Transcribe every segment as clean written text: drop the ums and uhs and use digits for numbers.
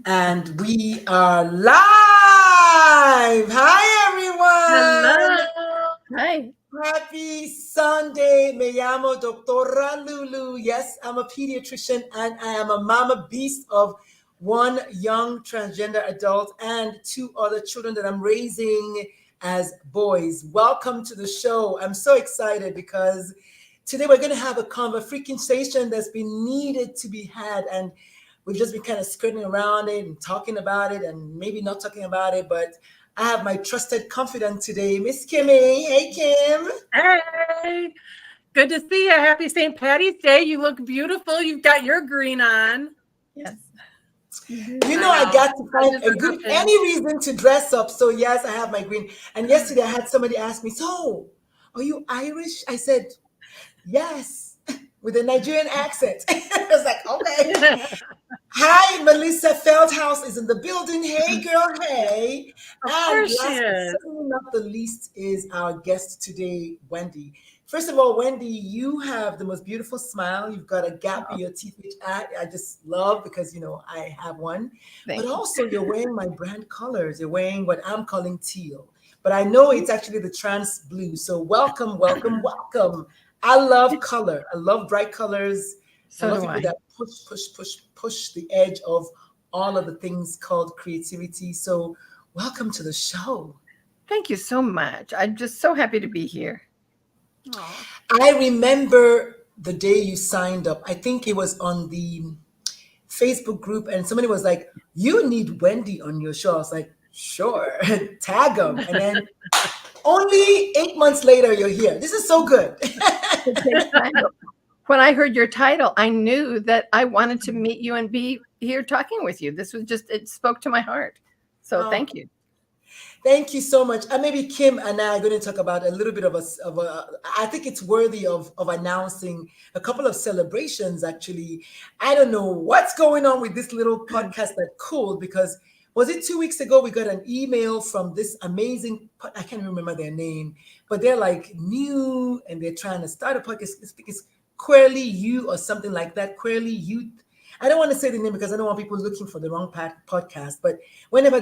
And we are live. Hi, everyone. Hello. Hi. Happy Sunday. Me llamo Doctora Lulu. Yes, I'm a pediatrician and I am a mama beast of one young transgender adult and two other children that I'm raising as boys. Welcome to the show. I'm so excited because today we're going to have a conversation that's been needed to be had, and we've just been kind of skirting around it and talking about it and maybe not talking about it, but I have my trusted confidant today, Miss Kimmy. Hey, Kim. Hey. Good to see you. Happy St. Patty's Day. You look beautiful. You've got your green on. Yes. You know, I got to find a good any reason to dress up. So yes, I have my green. And yesterday I had somebody ask me, "So, are you Irish?" I said, "Yes," with a Nigerian accent. I was like, "Okay." Hi, Melissa Feldhouse is in the building. Hey, girl, hey. Of And course she last but is. certainly not the least is our guest today, Wendy. First of all, Wendy, you have the most beautiful smile. You've got a gap in your teeth, which I just love because, you know, I have one. Thank But you. also, you're wearing my brand colors. You're wearing what I'm calling teal. But I know it's actually the trans blue. So welcome, welcome, welcome. I love color. I love bright colors. I So love do people I. that push the edge of all of the things called creativity. So, welcome to the show. Thank you so much. I'm just so happy to be here. Aw. I remember the day you signed up. I think it was on the Facebook group, and somebody was like, "You need Wendy on your show." I was like, "Sure, tag them." And then only 8 months later, you're here. This is so good. It takes time. But when I heard your title, I knew that I wanted to meet you and be here talking with you. This was just, it spoke to my heart. So Oh, thank you. thank you so much. And maybe Kim and I are going to talk about a little bit I think it's worthy of announcing a couple of celebrations, actually. I don't know what's going on with this little podcast that cool, because was it 2 weeks ago we got an email from this amazing, I can't remember their name, but they're like new and they're trying to start a podcast. I think it's Queerly You or something like that. Queerly Youth. I don't want to say the name because I don't want people looking for the wrong podcast, but whenever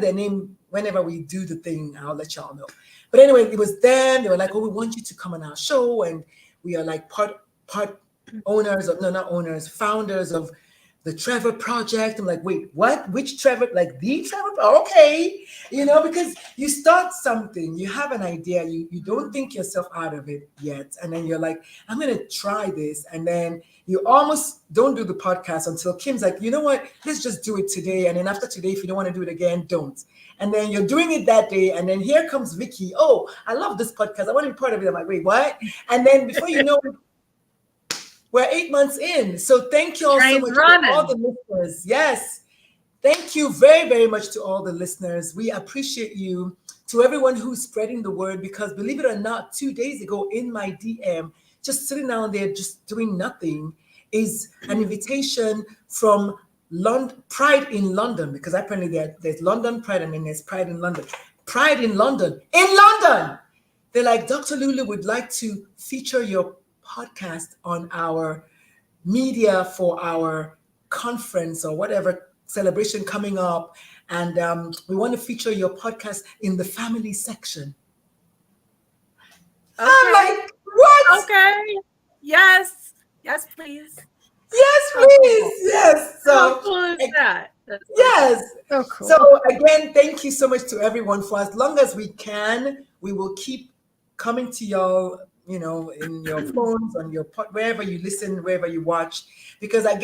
we do the thing, I'll let y'all know. But anyway, it was them. They were like, "Oh, we want you to come on our show," and we are like part owners of, no, not owners, founders of the Trevor Project. I'm like, "Wait, what? Which Trevor? Like the Trevor? Okay, because you start something, you have an idea, you don't think yourself out of it yet, and then you're like, I'm gonna try this, and then you almost don't do the podcast until Kim's like, you know what? Let's just do it today, and then after today, if you don't want to do it again, don't. And then you're doing it that day, and then here comes Vicky. Oh, I love this podcast. I want to be part of it. I'm like, wait, what? And then before you know it, we're 8 months in. So thank you all so Train's much to all the running. listeners. Yes. Thank you very, very much to all the listeners. We appreciate you. To everyone who's spreading the word, because believe it or not, 2 days ago in my DM, just sitting down there, just doing nothing, is an invitation from Pride in London, because apparently there's London Pride and then there's Pride in London. Pride in London. In London! They're like, Dr. Lulu would like to feature your podcast on our media for our conference or whatever celebration coming up. And we want to feature your podcast in the family section. I'm Okay. like, what? Okay. Yes. Yes, please. Yes, How please. cool. Yes. How So, cool is that? That's so cool. yes. So cool. So, again, thank you so much to everyone. For as long as we can, we will keep coming to y'all, in your phones, on your wherever you listen, wherever you watch. Because Kim,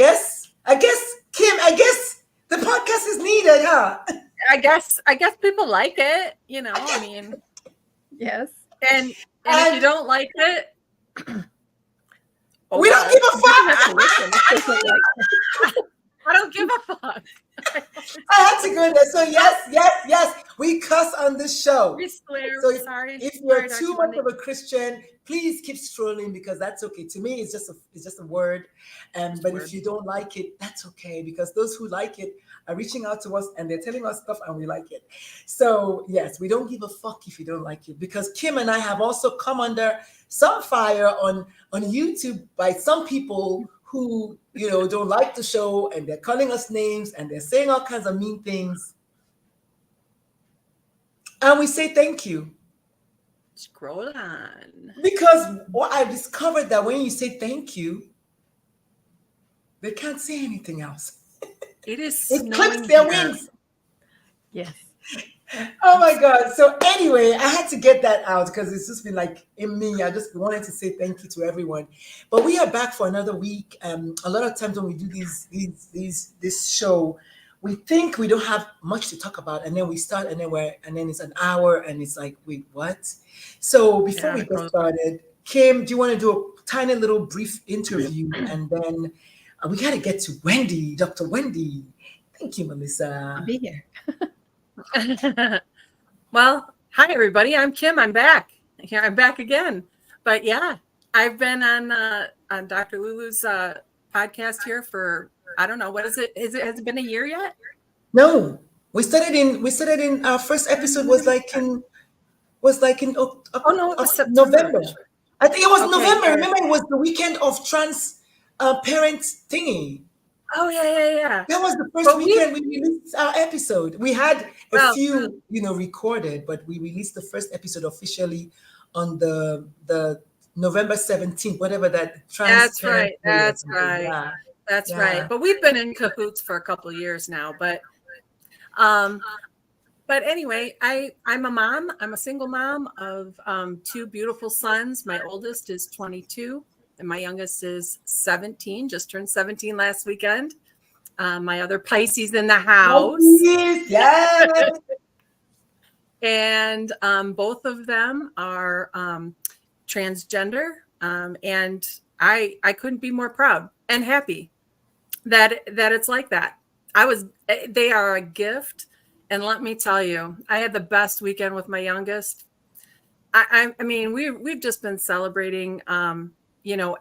the podcast is needed, huh? I guess people like it, I mean, Yes. and if you And don't like it, oh we don't well. give a You don't have to fuck. listen if they don't like it. I don't give a fuck. I had to go there. So yes, we cuss on this show. We swear. So Sorry. if you're Sorry, too Dr. much Wendy. of a Christian, please keep strolling because that's okay. To me, it's just a word. Just But if word. you don't like it, that's okay because those who like it are reaching out to us and they're telling us stuff and we like it. So yes, we don't give a fuck if you don't like it because Kim and I have also come under some fire on YouTube by some people who, don't like the show and they're calling us names and they're saying all kinds of mean things. And we say thank you. Scroll on. Because what I've discovered that when you say thank you, they can't say anything else. It is It snowing clips their here. wings. Yes. Oh my God. So anyway, I had to get that out because it's just been like in me. I just wanted to say thank you to everyone. But we are back for another week. A lot of times when we do this show, we think we don't have much to talk about, and then we start, and then it's an hour, and it's like, wait, what? So before we get started, Kim, do you want to do a tiny little brief interview, and then we got to get to Wendy, Dr. Wendy. Thank you, Melissa. I'll be here. Well, hi everybody. I'm Kim. I'm back. Here I'm back again. But yeah, I've been on Dr. Lulu's podcast here for, I don't know, what is it? Has it been a year yet? No, we started in our first episode was like in November. I think it was November. Remember, it was the weekend of trans parents thingy. Oh yeah. That was the first weekend we released our episode. We had a few, recorded, but we released the first episode officially on the November 17th, whatever that trans. That's right. That's right. But we've been in cahoots for a couple of years now. But anyway, I'm a mom. I'm a single mom of two beautiful sons. My oldest is 22. And my youngest is 17, just turned 17 last weekend. My other Pisces in the house. Yes. And both of them are transgender. And I couldn't be more proud and happy that it's like that. They are a gift. And let me tell you, I had the best weekend with my youngest. I mean, we've just been celebrating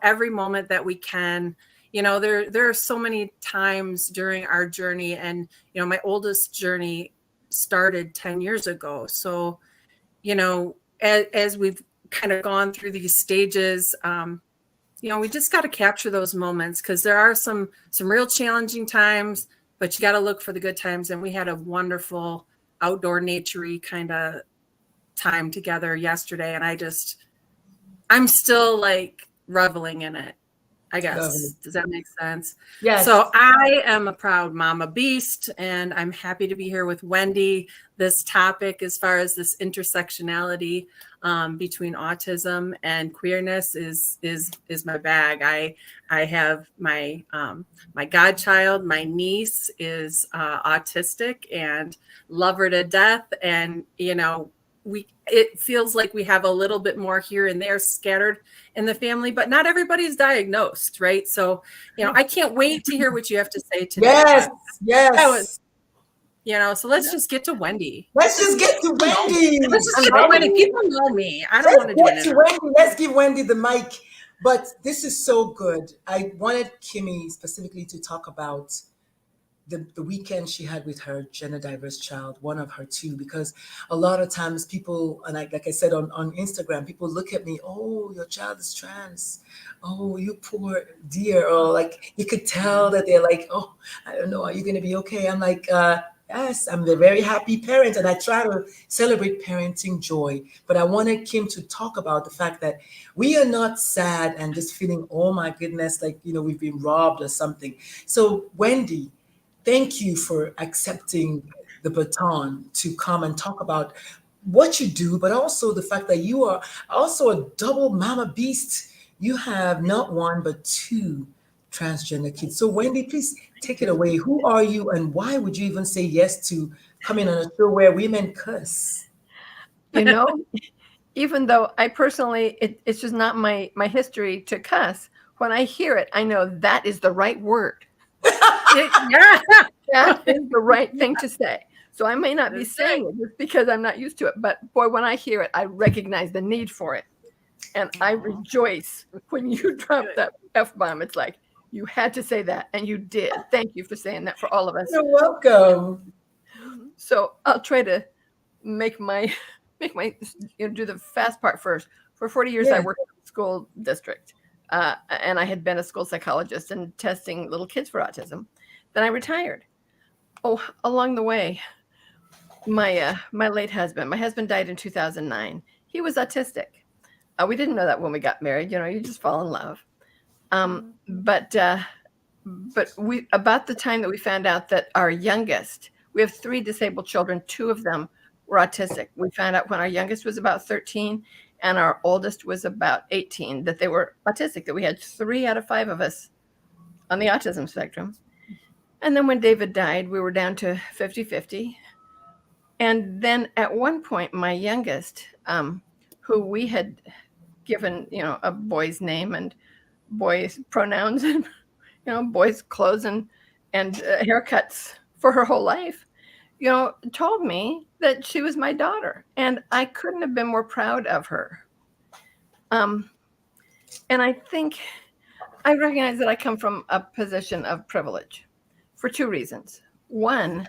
every moment that we can. There are so many times during our journey, and my oldest journey started 10 years ago. So, as we've kind of gone through these stages, we just got to capture those moments, because there are some real challenging times, but you got to look for the good times. And we had a wonderful outdoor naturey kind of time together yesterday, and I'm still like reveling in it, I guess. Does that make sense? Yes. So I am a proud mama beast, and I'm happy to be here with Wendy. This topic, as far as this intersectionality between autism and queerness, is my bag. I have my godchild, my niece is autistic, and love her to death, and it feels like we have a little bit more here and there scattered in the family, but not everybody's diagnosed, right? So, I can't wait to hear what you have to say today. Yes. So let's just get to Wendy. Let's just get to Wendy. People know me. I don't want to do it. Wendy. Let's give Wendy the mic. But this is so good. I wanted Kimmy specifically to talk about the weekend she had with her gender diverse child, one of her two, because a lot of times people, and like I said on Instagram, people look at me, oh, your child is trans. Oh, you poor dear. Or like, you could tell that they're like, oh, I don't know, are you going to be okay? I'm like, yes, I'm a very happy parent, and I try to celebrate parenting joy. But I wanted Kim to talk about the fact that we are not sad and just feeling, oh my goodness, like, we've been robbed or something. So Wendy, thank you for accepting the baton to come and talk about what you do, but also the fact that you are also a double mama beast. You have not one, but two transgender kids. So Wendy, please take it away. Who are you, and why would you even say yes to coming on a show where women cuss? Even though I personally, it's just not my history to cuss, when I hear it, I know that is the right word. That is the right thing to say. So I may not be saying it just because I'm not used to it, but boy, when I hear it, I recognize the need for it. And I rejoice when you drop that F-bomb. It's like, you had to say that, and you did. Thank you for saying that for all of us. You're welcome. So I'll try to make my do the fast part first. For 40 years, I worked in the school district. and I had been a school psychologist and testing little kids for autism. Then I retired. Oh, along the way, my late husband, my husband died in 2009. He was autistic. We didn't know that when we got married. You just fall in love. But we, about the time that we found out that our youngest, we have 3 disabled children, 2 of them were autistic. We found out when our youngest was about 13 and our oldest was about 18 that they were autistic, that we had 3 out of 5 of us on the autism spectrum. And then when David died, we were down to 50-50. And then at one point, my youngest, who we had given, a boy's name and boys' pronouns and boys' clothes and haircuts for her whole life, told me that she was my daughter, and I couldn't have been more proud of her. And I think I recognize that I come from a position of privilege for 2 reasons. One,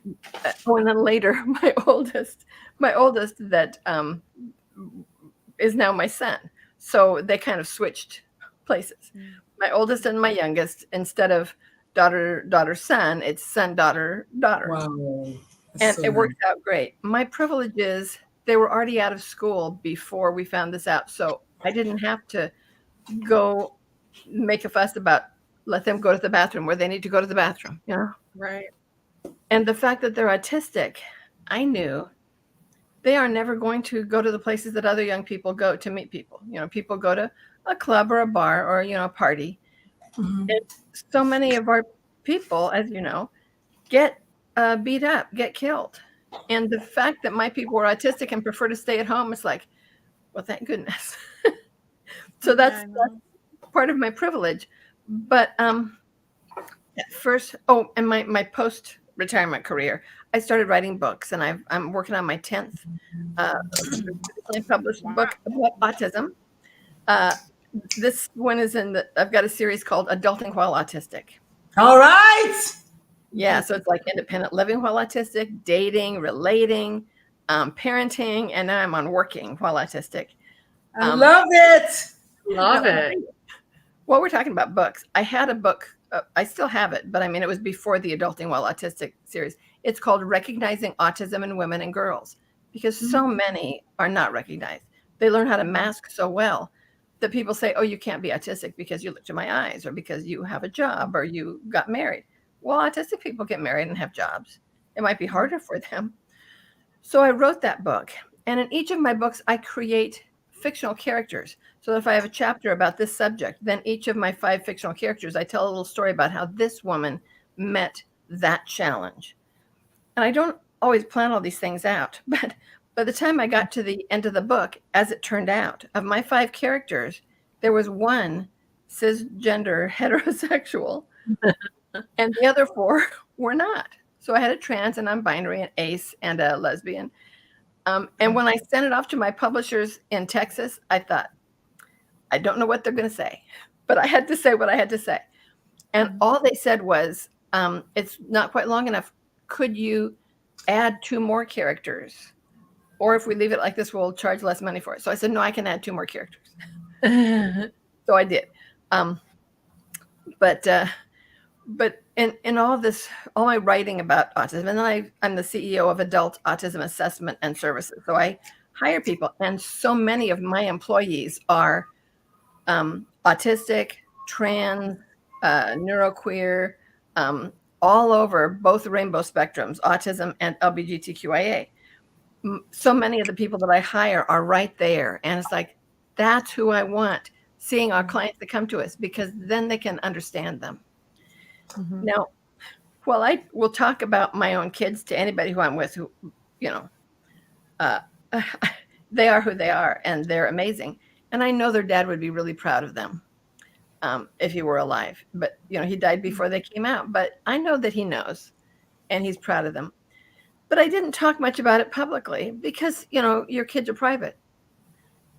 and then later, my oldest that is now my son. So they kind of switched places. My oldest and my youngest, instead of daughter, son, it's son, daughter. Wow. And So it worked out great. My privilege is they were already out of school before we found this out. So I didn't have to go make a fuss about let them go to the bathroom where they need to go to the bathroom, Right. And the fact that they're autistic, I knew they are never going to go to the places that other young people go to meet people. People go to a club or a bar or, a party. Mhm. And so many of our people, as you know, get beat up, get killed. And the fact that my people are autistic and prefer to stay at home, it's like, well, thank goodness. So that's part of my privilege. But at first, and my post-retirement career, I started writing books, and I'm working on my 10th published book about autism. This one is I've got a series called Adulting While Autistic. All right. Yeah, so it's like independent living while autistic, dating, relating, parenting, and now I'm on working while autistic. I love it. Love it. While we're talking about books, I had a book. I still have it, but it was before the Adulting While Autistic series. It's called Recognizing Autism in Women and Girls, because so many are not recognized. They learn how to mask so well that people say, oh, you can't be autistic because you looked in my eyes, or because you have a job, or you got married. Well, autistic people get married and have jobs. It might be harder for them. So I wrote that book. And in each of my books, I create fictional characters. So if I have a chapter about this subject, then each of my 5 fictional characters, I tell a little story about how this woman met that challenge. And I don't always plan all these things out, but by the time I got to the end of the book, as it turned out, of my 5 characters, there was one cisgender heterosexual, and the other 4 were not. So I had a trans, and non-binary, an ace, and a lesbian. And when I sent it off to my publishers in Texas, I thought, I don't know what they're going to say, but I had to say what I had to say. And all they said was, it's not quite long enough. Could you add 2 more characters? Or if we leave it like this, we'll charge less money for it. So I said, no, I can add 2 more characters. So I did. But in all this, all my writing about autism, and then I'm the CEO of Adult Autism Assessment and Services. So I hire people, and so many of my employees are autistic, trans, neuroqueer, all over both rainbow spectrums, autism and LGBTQIA. So many of the people that I hire are right there. And it's like, that's who I want, seeing our clients that come to us, because then they can understand them. Mm-hmm. Now, well, I will talk about my own kids to anybody who I'm with, who, they are who they are, and they're amazing. And I know their dad would be really proud of them if he were alive. But, he died before they came out. But I know that he knows, and he's proud of them. But I didn't talk much about it publicly because, your kids are private.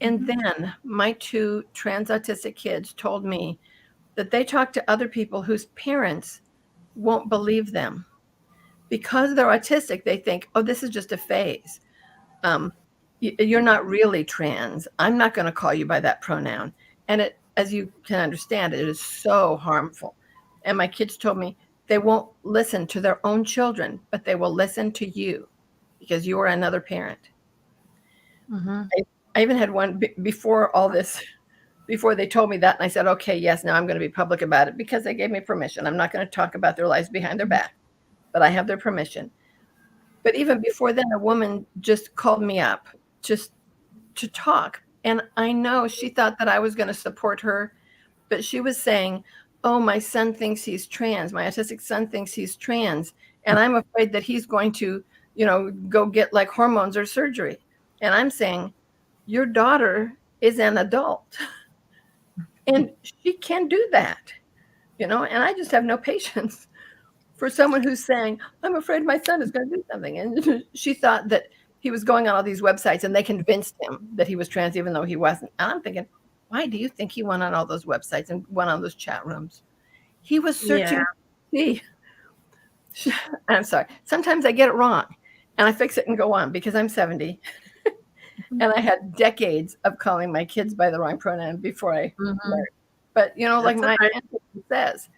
And then my 2 trans autistic kids told me that they talk to other people whose parents won't believe them. Because they're autistic, they think, oh, this is just a phase. You're not really trans. I'm not going to call you by that pronoun. And as you can understand, it is so harmful. And my kids told me they won't listen to their own children, but they will listen to you because you are another parent. Mm-hmm. I even had one before all this, before they told me that. And I said, okay, yes, now I'm going to be public about it because they gave me permission. I'm not going to talk about their lives behind their back, but I have their permission. But even before then, a woman just called me up just to talk. And I know she thought that I was going to support her, but she was saying, oh, my son thinks he's trans. My autistic son thinks he's trans. And I'm afraid that he's going to, go get like hormones or surgery. And I'm saying, your daughter is an adult and she can do that, and I just have no patience for someone who's saying, I'm afraid my son is going to do something. And she thought that he was going on all these websites and they convinced him that he was trans, even though he wasn't. And I'm thinking, why do you think he went on all those websites and went on those chat rooms? He was searching. See, I'm sorry. Sometimes I get it wrong and I fix it and go on because I'm 70. And I had decades of calling my kids by the wrong pronoun before I learned. But, like my ancestor says,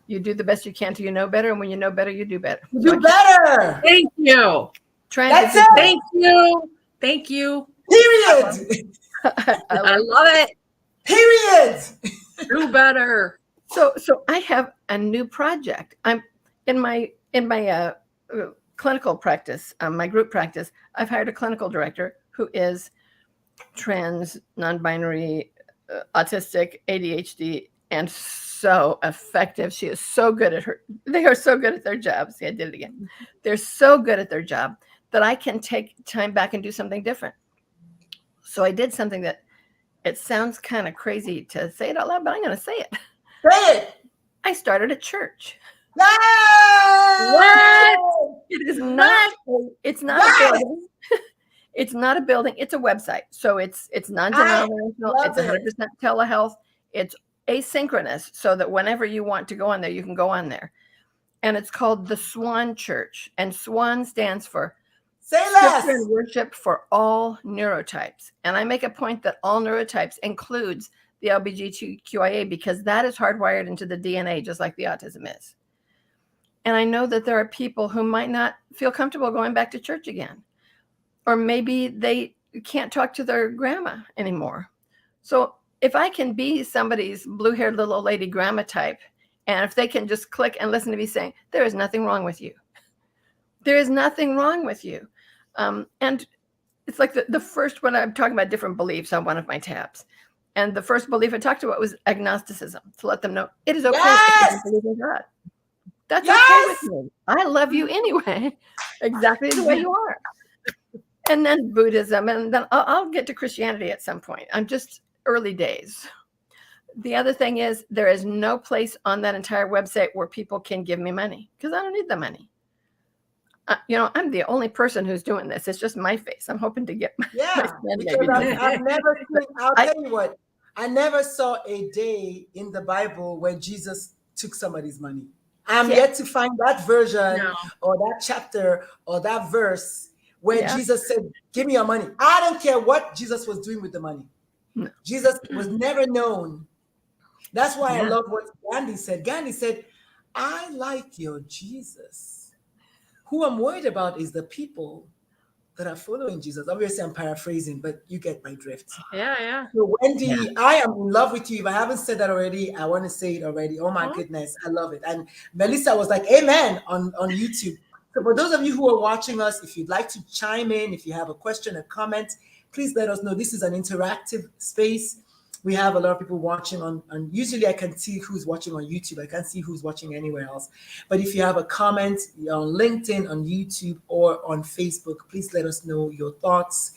you do the best you can till you know better. And when you know better, you do better. You do better. Thank you. That's it. Thank you. Thank you. Period. I love it. Period. Do better. So I have a new project. I'm in my clinical practice, my group practice. I've hired a clinical director who is trans, non-binary, autistic, ADHD, and so effective. She is so good at they are so good at their job. See, I did it again. They're so good at their job that I can take time back and do something different. So I did something that it sounds kind of crazy to say it out loud, but I'm going to say it. Say it. I started a church. No! What? It is not. It's not a building. It's not a building. It's a website. So it's non-denominational. It's 100% telehealth. It's asynchronous, so that whenever you want to go on there, you can go on there. And it's called the Swan Church. And Swan stands for Scripture and Worship for All Neurotypes. And I make a point that all neurotypes includes the LGBTQIA because that is hardwired into the DNA, just like the autism is. And I know that there are people who might not feel comfortable going back to church again. Or maybe they can't talk to their grandma anymore. So if I can be somebody's blue-haired little old lady grandma type, and if they can just click and listen to me saying, there is nothing wrong with you. There is nothing wrong with you. And it's like the first one, I'm talking about different beliefs on one of my tabs. And the first belief I talked about was agnosticism, to let them know it is okay if you don't believe in God. That's okay with me. I love you anyway, exactly the way you are. And then Buddhism, and then I'll get to Christianity at some point. I'm just early days. The other thing is there is no place on that entire website where people can give me money because I don't need the money. I'm the only person who's doing this. It's just my face. I'm hoping to get my I've never seen, I'll tell you what, I never saw a day in the Bible where Jesus took somebody's money. I'm yet to find that version or that chapter or that verse where Jesus said, give me your money. I don't care what Jesus was doing with the money. No. Jesus was never known. That's why I love what Gandhi said. Gandhi said, I like your Jesus. Who I'm worried about is the people that are following Jesus. Obviously, I'm paraphrasing, but you get my drift. Yeah. So Wendy, I am in love with you. If I haven't said that already, I want to say it already. Oh my goodness, I love it. And Melissa was like, amen on YouTube. So for those of you who are watching us, if you'd like to chime in, if you have a question or comment, please let us know. This is an interactive space. We have a lot of people watching on usually I can see who's watching on YouTube. I can't see who's watching anywhere else. But if you have a comment on LinkedIn, on YouTube, or on Facebook, please let us know your thoughts.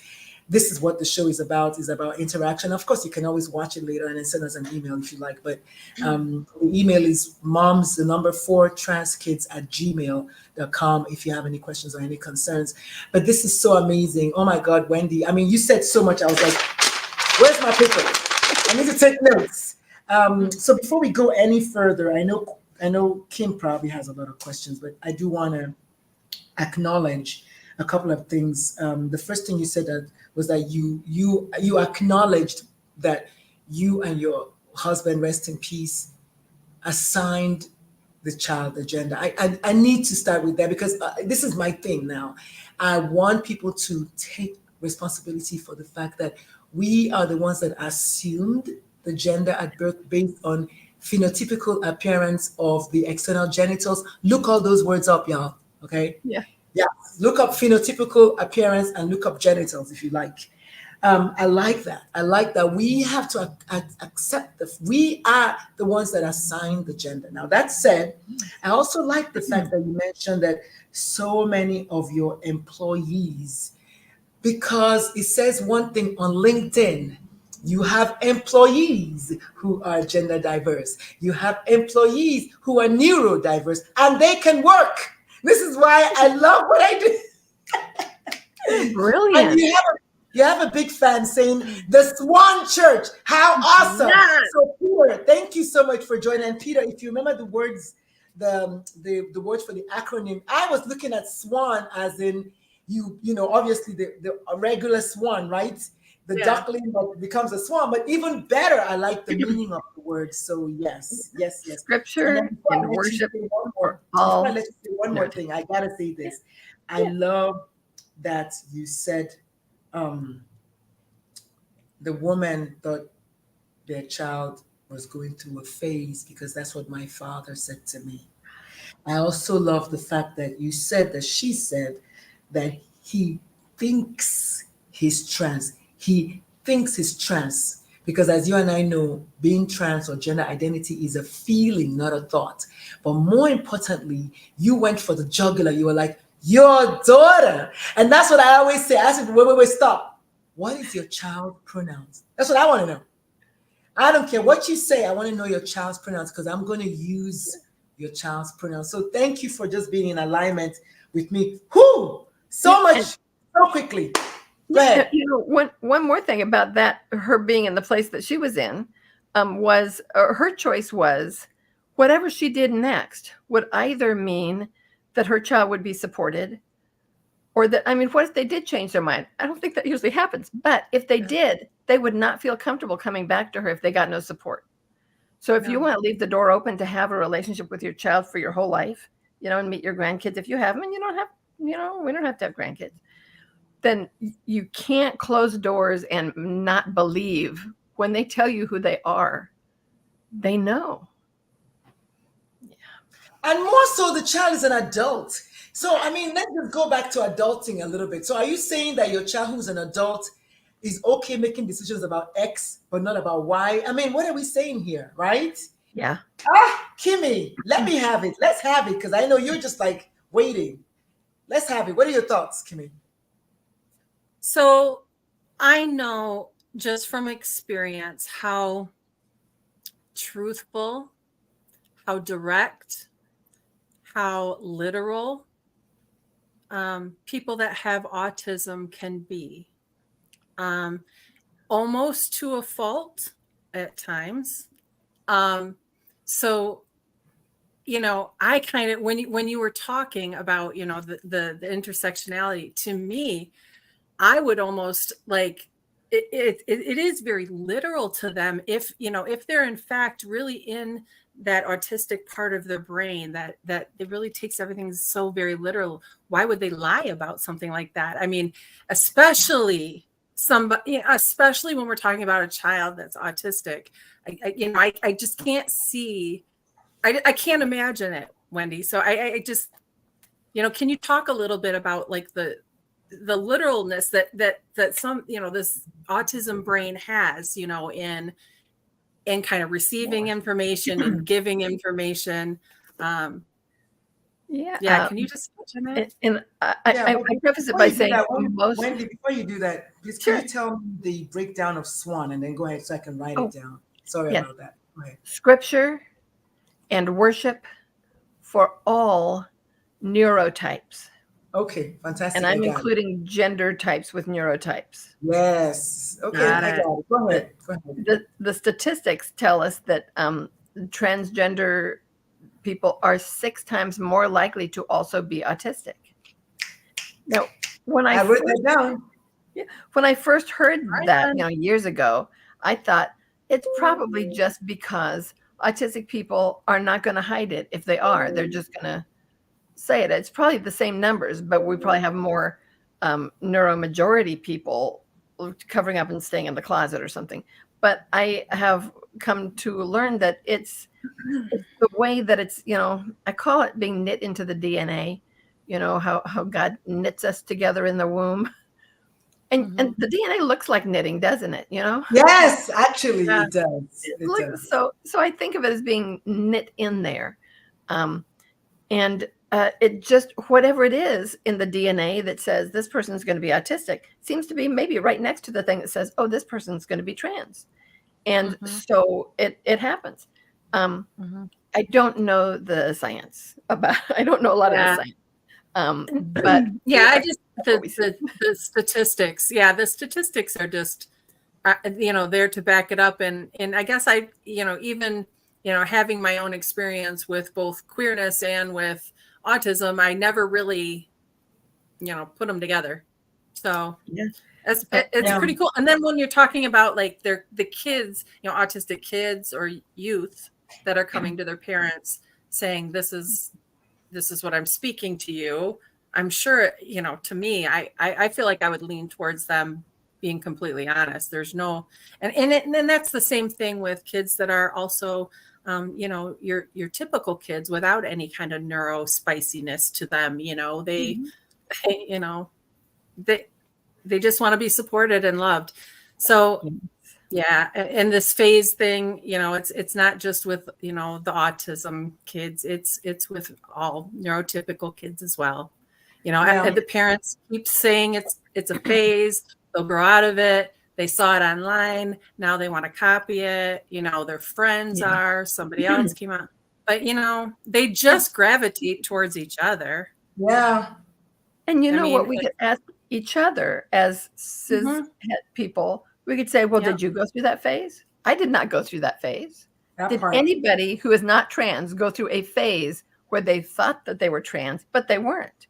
This is what the show is about interaction. Of course, you can always watch it later and then send us an email if you like. But the email is moms4transkids@gmail.com if you have any questions or any concerns. But this is so amazing. Oh my God, Wendy. I mean, you said so much. I was like, where's my paper? I need to take notes. So before we go any further, I know Kim probably has a lot of questions, but I do want to acknowledge a couple of things. The first thing you said was that you acknowledged that you and your husband, rest in peace, assigned the child the gender. I need to start with that because this is my thing now. I want people to take responsibility for the fact that we are the ones that assumed the gender at birth based on phenotypical appearance of the external genitals. Look all those words up, y'all. Okay. Yeah. Yeah. Look up phenotypical appearance and look up genitals if you like. I like that. I like that we have to accept that we are the ones that assign the gender. Now, that said, I also like the fact that you mentioned that so many of your employees, because it says one thing on LinkedIn, you have employees who are gender diverse. You have employees who are neurodiverse, and they can work. This is why I love what I do. Brilliant. And you have a big fan saying the Swan Church. How awesome! Yes. So Peter, thank you so much for joining. And Peter, if you remember the words, the words for the acronym, I was looking at Swan as in you know, obviously the regular swan, right? The duckling that becomes a swan, but even better, I like the meaning of the word. So yes. Scripture and worship for all. Before I let you say one more thing, I gotta say this. I love that you said the woman thought their child was going through a phase because that's what my father said to me. I also love the fact that you said that she said that he thinks he's trans. He thinks he's trans because, as you and I know, being trans or gender identity is a feeling, not a thought. But more importantly, you went for the jugular. You were like, your daughter. And that's what I always say. I said, wait, stop. What is your child's pronouns? That's what I want to know. I don't care what you say. I want to know your child's pronouns because I'm going to use your child's pronouns. So thank you for just being in alignment with me. Whoo! So much, so quickly. Go ahead. You know, one more thing about that, her being in the place that she was in, was her choice was whatever she did next would either mean that her child would be supported or that, I mean, what if they did change their mind? I don't think that usually happens, but if they did, they would not feel comfortable coming back to her if they got no support. So if you want to leave the door open to have a relationship with your child for your whole life, you know, and meet your grandkids, if you have them and you don't have, you know, we don't have to have grandkids, then you can't close doors and not believe when they tell you who they are. They know. Yeah. And more so, the child is an adult. So, I mean, let's just go back to adulting a little bit. So are you saying that your child who's an adult is okay making decisions about X, but not about Y? I mean, what are we saying here, right? Yeah. Kimmy, let me have it. Let's have it, because I know you're just like waiting. Let's have it. What are your thoughts, Kimmy? So I know just from experience how truthful, how direct, how literal people that have autism can be. Almost to a fault at times. So, you know, I kind of, when you were talking about, you know, the intersectionality, to me, I would almost like it is very literal to them if, you know, if they're in fact really in that autistic part of the brain that it really takes everything so very literal. Why would they lie about something like that? I mean, especially when we're talking about a child that's autistic. I just can't see. I can't imagine it, Wendy. So I just, you know, can you talk a little bit about like the literalness that some, you know, this autism brain has, you know, in kind of receiving information and giving information. Can you just touch on that? And I preface it by saying, Wendy, before you do that, please can you tell me the breakdown of SWAN and then go ahead so I can write it down. Sorry about that. Go ahead. Scripture and worship for all neurotypes. Okay, fantastic. And I'm including gender types with neurotypes. Yes. Okay, I got it. Go ahead. The statistics tell us that transgender people are 6 times more likely to also be autistic. Now, when I wrote that down. When I first heard that, you know, years ago, I thought It's probably just because autistic people are not going to hide it. If they are, they're just going to say it. It's probably the same numbers, but we probably have more neuromajority people covering up and staying in the closet or something. But I have come to learn that it's the way that it's, I call it being knit into the DNA, how God knits us together in the womb. And the DNA looks like knitting, doesn't it? Yes, actually it does. So I think of it as being knit in there. And it just, whatever it is in the DNA that says this person is going to be autistic seems to be maybe right next to the thing that says, oh, this person's going to be trans. And so it happens. I don't know the science I don't know a lot of the science. But I just, the statistics. Yeah. The statistics are just, there to back it up. And I guess even, having my own experience with both queerness and with autism, I never really, put them together. So it's pretty cool. And then when you're talking about like the kids, autistic kids or youth that are coming to their parents saying, this is what I'm speaking to you. I'm sure, to me, I feel like I would lean towards them being completely honest. There's no, and that's the same thing with kids that are also, your typical kids without any kind of neuro spiciness to them. They just want to be supported and loved. So yeah. And this phase thing, it's not just with, the autism kids, it's with all neurotypical kids as well. The parents keep saying it's a phase, they'll grow out of it. They saw it online. Now they want to copy it. Their friends are, somebody else came out, but they just gravitate towards each other. Yeah. And what we could ask each other as cis people, we could say, well, did you go through that phase? I did not go through that phase. Did anybody who is not trans go through a phase where they thought that they were trans, but they weren't?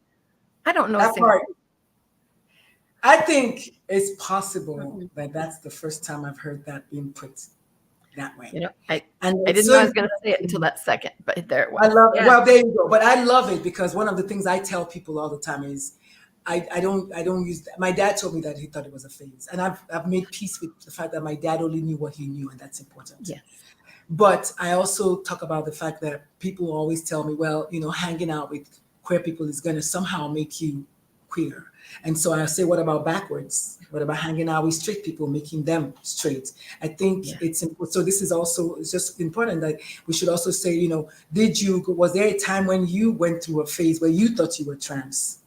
I don't know. That part. I think it's possible that that's the first time I've heard that being put that way. I didn't know I was going to say it until that second, but there it was. I love it. Well, there you go. But I love it because one of the things I tell people all the time is I don't use that. My dad told me that he thought it was a phase, and I've made peace with the fact that my dad only knew what he knew, and that's important. Yes. But I also talk about the fact that people always tell me, well, hanging out with queer people is going to somehow make you queer. And so I say, what about backwards? What about hanging out with straight people, making them straight? I think it's important. So this is also, it's just important that we should also say, was there a time when you went through a phase where you thought you were trans?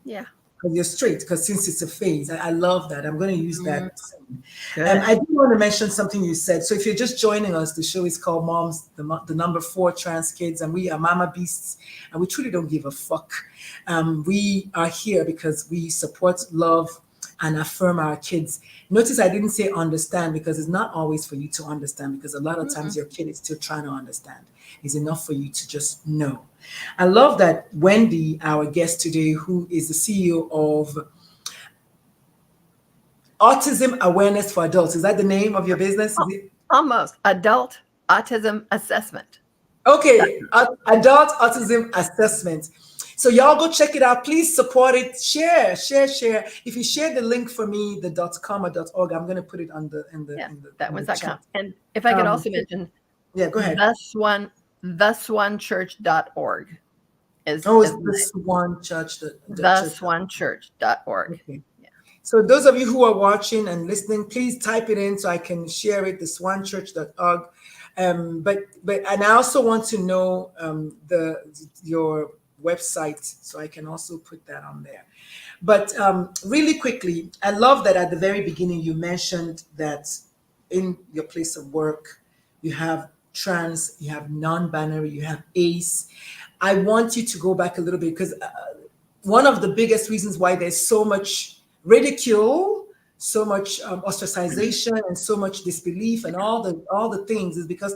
Yeah. Because you're straight, because since it's a phase, I love that. I'm going to use that. I do want to mention something you said. So if you're just joining us, the show is called Moms, the number 4 Trans Kids, and we are Mama Beasts, and we truly don't give a fuck. We are here because we support, love, and affirm our kids. Notice I didn't say understand, because it's not always for you to understand, because a lot of times your kid is still trying to understand. It's enough for you to just know. I love that Wendy, our guest today, who is the CEO of Autism Awareness for Adults. Is that the name of your business? Almost. Adult Autism Assessment. Okay, Adult Autism Assessment. So y'all go check it out. Please support it. Share. If you share the link for me, the .com or .org, I'm going to put it on that one's .com. And if I could also mention, go ahead. theswanchurch.org is the Swan Church. theswanchurch.org. Okay. Yeah. So those of you who are watching and listening, please type it in so I can share it. theswanchurch.org. But and I also want to know your website, so I can also put that on there. But really quickly, I love that at the very beginning you mentioned that in your place of work you have trans, you have non-binary, you have ace. I want you to go back a little bit, because one of the biggest reasons why there's so much ridicule, so much ostracization, and so much disbelief, and all the things is because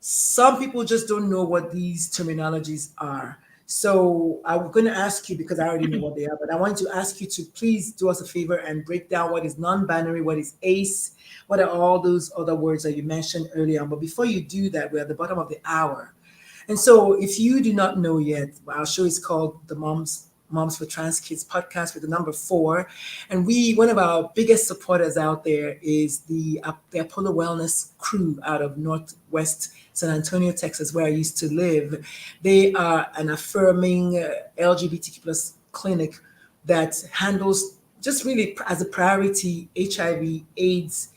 some people just don't know what these terminologies are. So I'm going to ask you, because I already know what they are, but I want to ask you to please do us a favor and break down what is non-binary, what is ACE, what are all those other words that you mentioned earlier on. But before you do that, we're at the bottom of the hour. And so if you do not know yet, our show is called the Moms for Trans Kids podcast with the number 4. And one of our biggest supporters out there is the Apollo Wellness crew out of Northwest San Antonio, Texas, where I used to live. They are an affirming LGBTQ plus clinic that handles just really as a priority HIV, AIDS,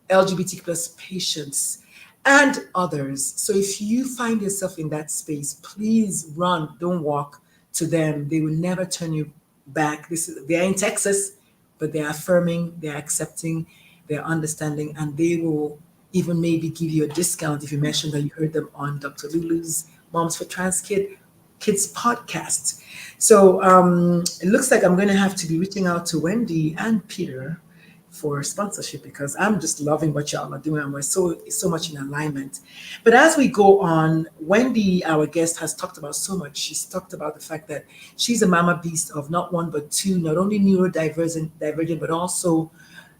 LGBTQ plus patients and others. So if you find yourself in that space, please run, don't walk to them. They will never turn you back. They're in Texas, but they're affirming, they're accepting, they're understanding, and they will even maybe give you a discount if you mention that you heard them on Dr. Lulu's Moms for Trans Kids podcast. So it looks like I'm going to have to be reaching out to Wendy and Peter for sponsorship, because I'm just loving what y'all are doing and we're so much in alignment. But as we go on, Wendy, our guest, has talked about so much. She's talked about the fact that she's a mama beast of not one but two, not only neurodivergent, but also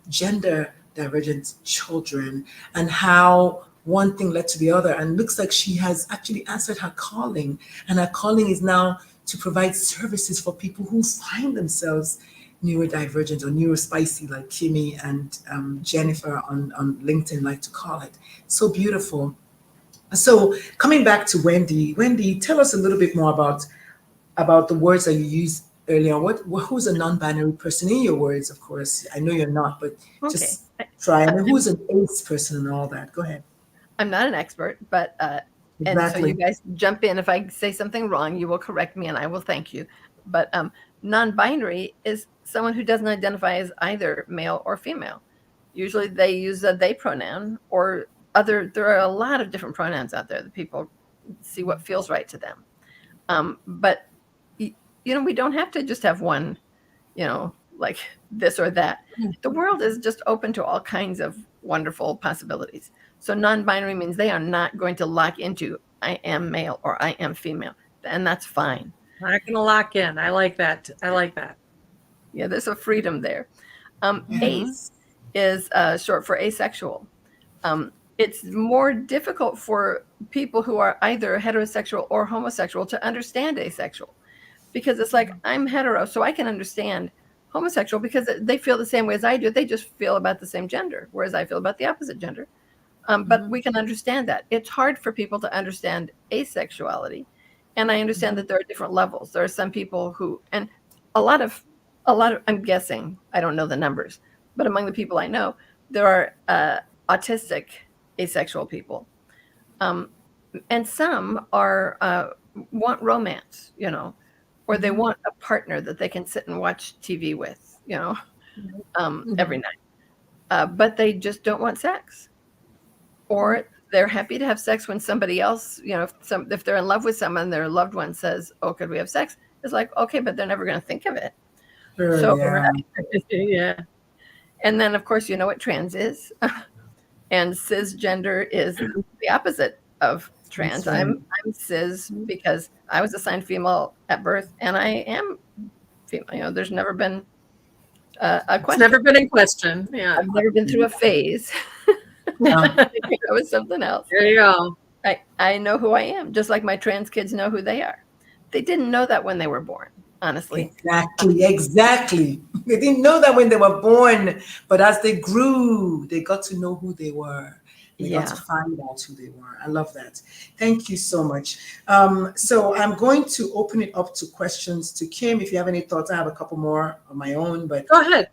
gender divergent children, and how one thing led to the other. And looks like she has actually answered her calling, and her calling is now to provide services for people who find themselves neurodivergent or neurospicy, like Kimmy and Jennifer on LinkedIn like to call it. So beautiful. So coming back to Wendy, tell us a little bit more about the words that you used earlier. Who's a non-binary person in your words? Of course, I know you're not, but just try. I mean, who's an ACE person and all that? Go ahead. I'm not an expert, but and so you guys jump in. If I say something wrong, you will correct me and I will thank you. But non-binary is someone who doesn't identify as either male or female. Usually they use a they pronoun or other. There are a lot of different pronouns out there that people see what feels right to them. But we don't have to just have one, like this or that. The world is just open to all kinds of wonderful possibilities. So non-binary means they are not going to lock into I am male or I am female, and that's fine. Not going to lock in. I like that. Yeah, there's a freedom there. ACE is short for asexual. It's more difficult for people who are either heterosexual or homosexual to understand asexual, because it's like, I'm hetero, so I can understand homosexual because they feel the same way as I do. They just feel about the same gender, whereas I feel about the opposite gender. But we can understand that. It's hard for people to understand asexuality. And I understand that there are different levels. There are some people who, and a lot of, I'm guessing, I don't know the numbers, but among the people I know, there are autistic asexual people. And some are, want romance, or they want a partner that they can sit and watch TV with, every night. But they just don't want sex. Or they're happy to have sex when somebody else, if they're in love with someone, their loved one says, "Oh, could we have sex?" It's like, okay, but they're never going to think of it. Sure, So, Yeah. And then, of course, you know what trans is, and cisgender is the opposite of trans. Right. I'm cis because I was assigned female at birth, and I am female. There's never been a question. It's never been in question. Yeah. I've never been through a phase. That was something else. There you go. I know who I am, just like my trans kids know who they are. They didn't know that when they were born, honestly. Exactly. They didn't know that when they were born, but as they grew, they got to know who they were. They got to find out who they were. I love that. Thank you so much. So I'm going to open it up to questions to Kim. If you have any thoughts, I have a couple more of my own, but Go ahead.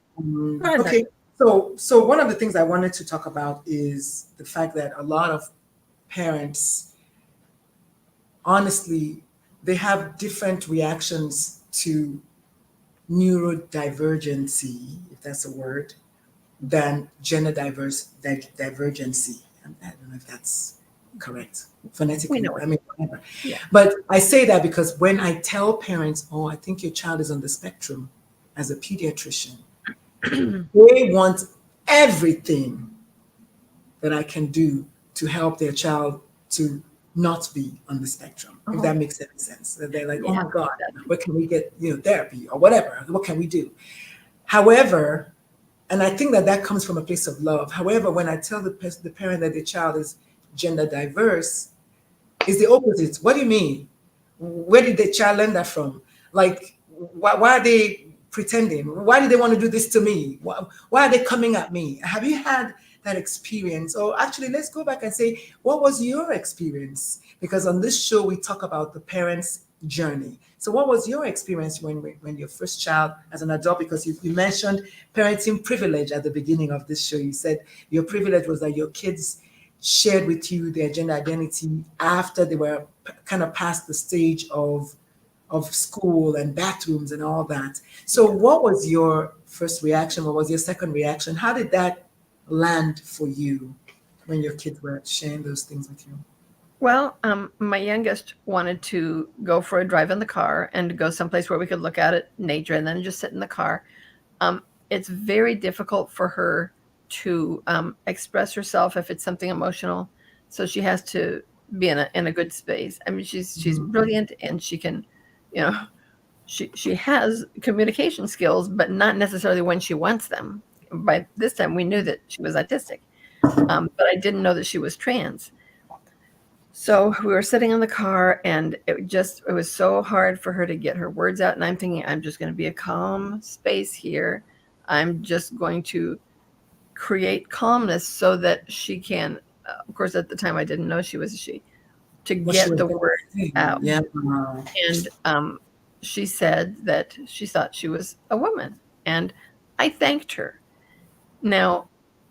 Okay. So one of the things I wanted to talk about is the fact that a lot of parents, honestly, they have different reactions to neurodivergency, if that's a word, than gender divergency. I don't know if that's correct phonetically. I mean, whatever. Yeah. But I say that because when I tell parents, "Oh, I think your child is on the spectrum," as a pediatrician, they want everything that I can do to help their child to not be on the spectrum, if that makes any sense. That they're like, oh Yeah. my God, where can we get, therapy or whatever? What can we do? However, and I think that comes from a place of love. However, when I tell the parent that the child is gender diverse, it's the opposite. What do you mean? Where did the child learn that from? Like, why are they pretending? Why do they want to do this to me? Why are they coming at me? Have you had that experience? Or actually, let's go back and say, what was your experience? Because on this show, we talk about the parent's journey. So what was your experience when your first child as an adult, because you mentioned parenting privilege at the beginning of this show. You said your privilege was that your kids shared with you their gender identity after they were kind of past the stage of school and bathrooms and all that. So what was your first reaction? What was your second reaction? How did that land for you when your kids were sharing those things with you? Well, my youngest wanted to go for a drive in the car and go someplace where we could look out at nature and then just sit in the car. It's very difficult for her to express herself if it's something emotional. So she has to be in a good space. I mean, she's brilliant, and she can, she has communication skills, but not necessarily when she wants them. By this time, we knew that she was autistic, but I didn't know that she was trans. So we were sitting in the car, and it was so hard for her to get her words out. And I'm thinking, I'm just going to be a calm space here. I'm just going to create calmness so that she can, of course, at the time I didn't know she was a she, to get the word out. Yeah. And she said that she thought she was a woman, and I thanked her. Now,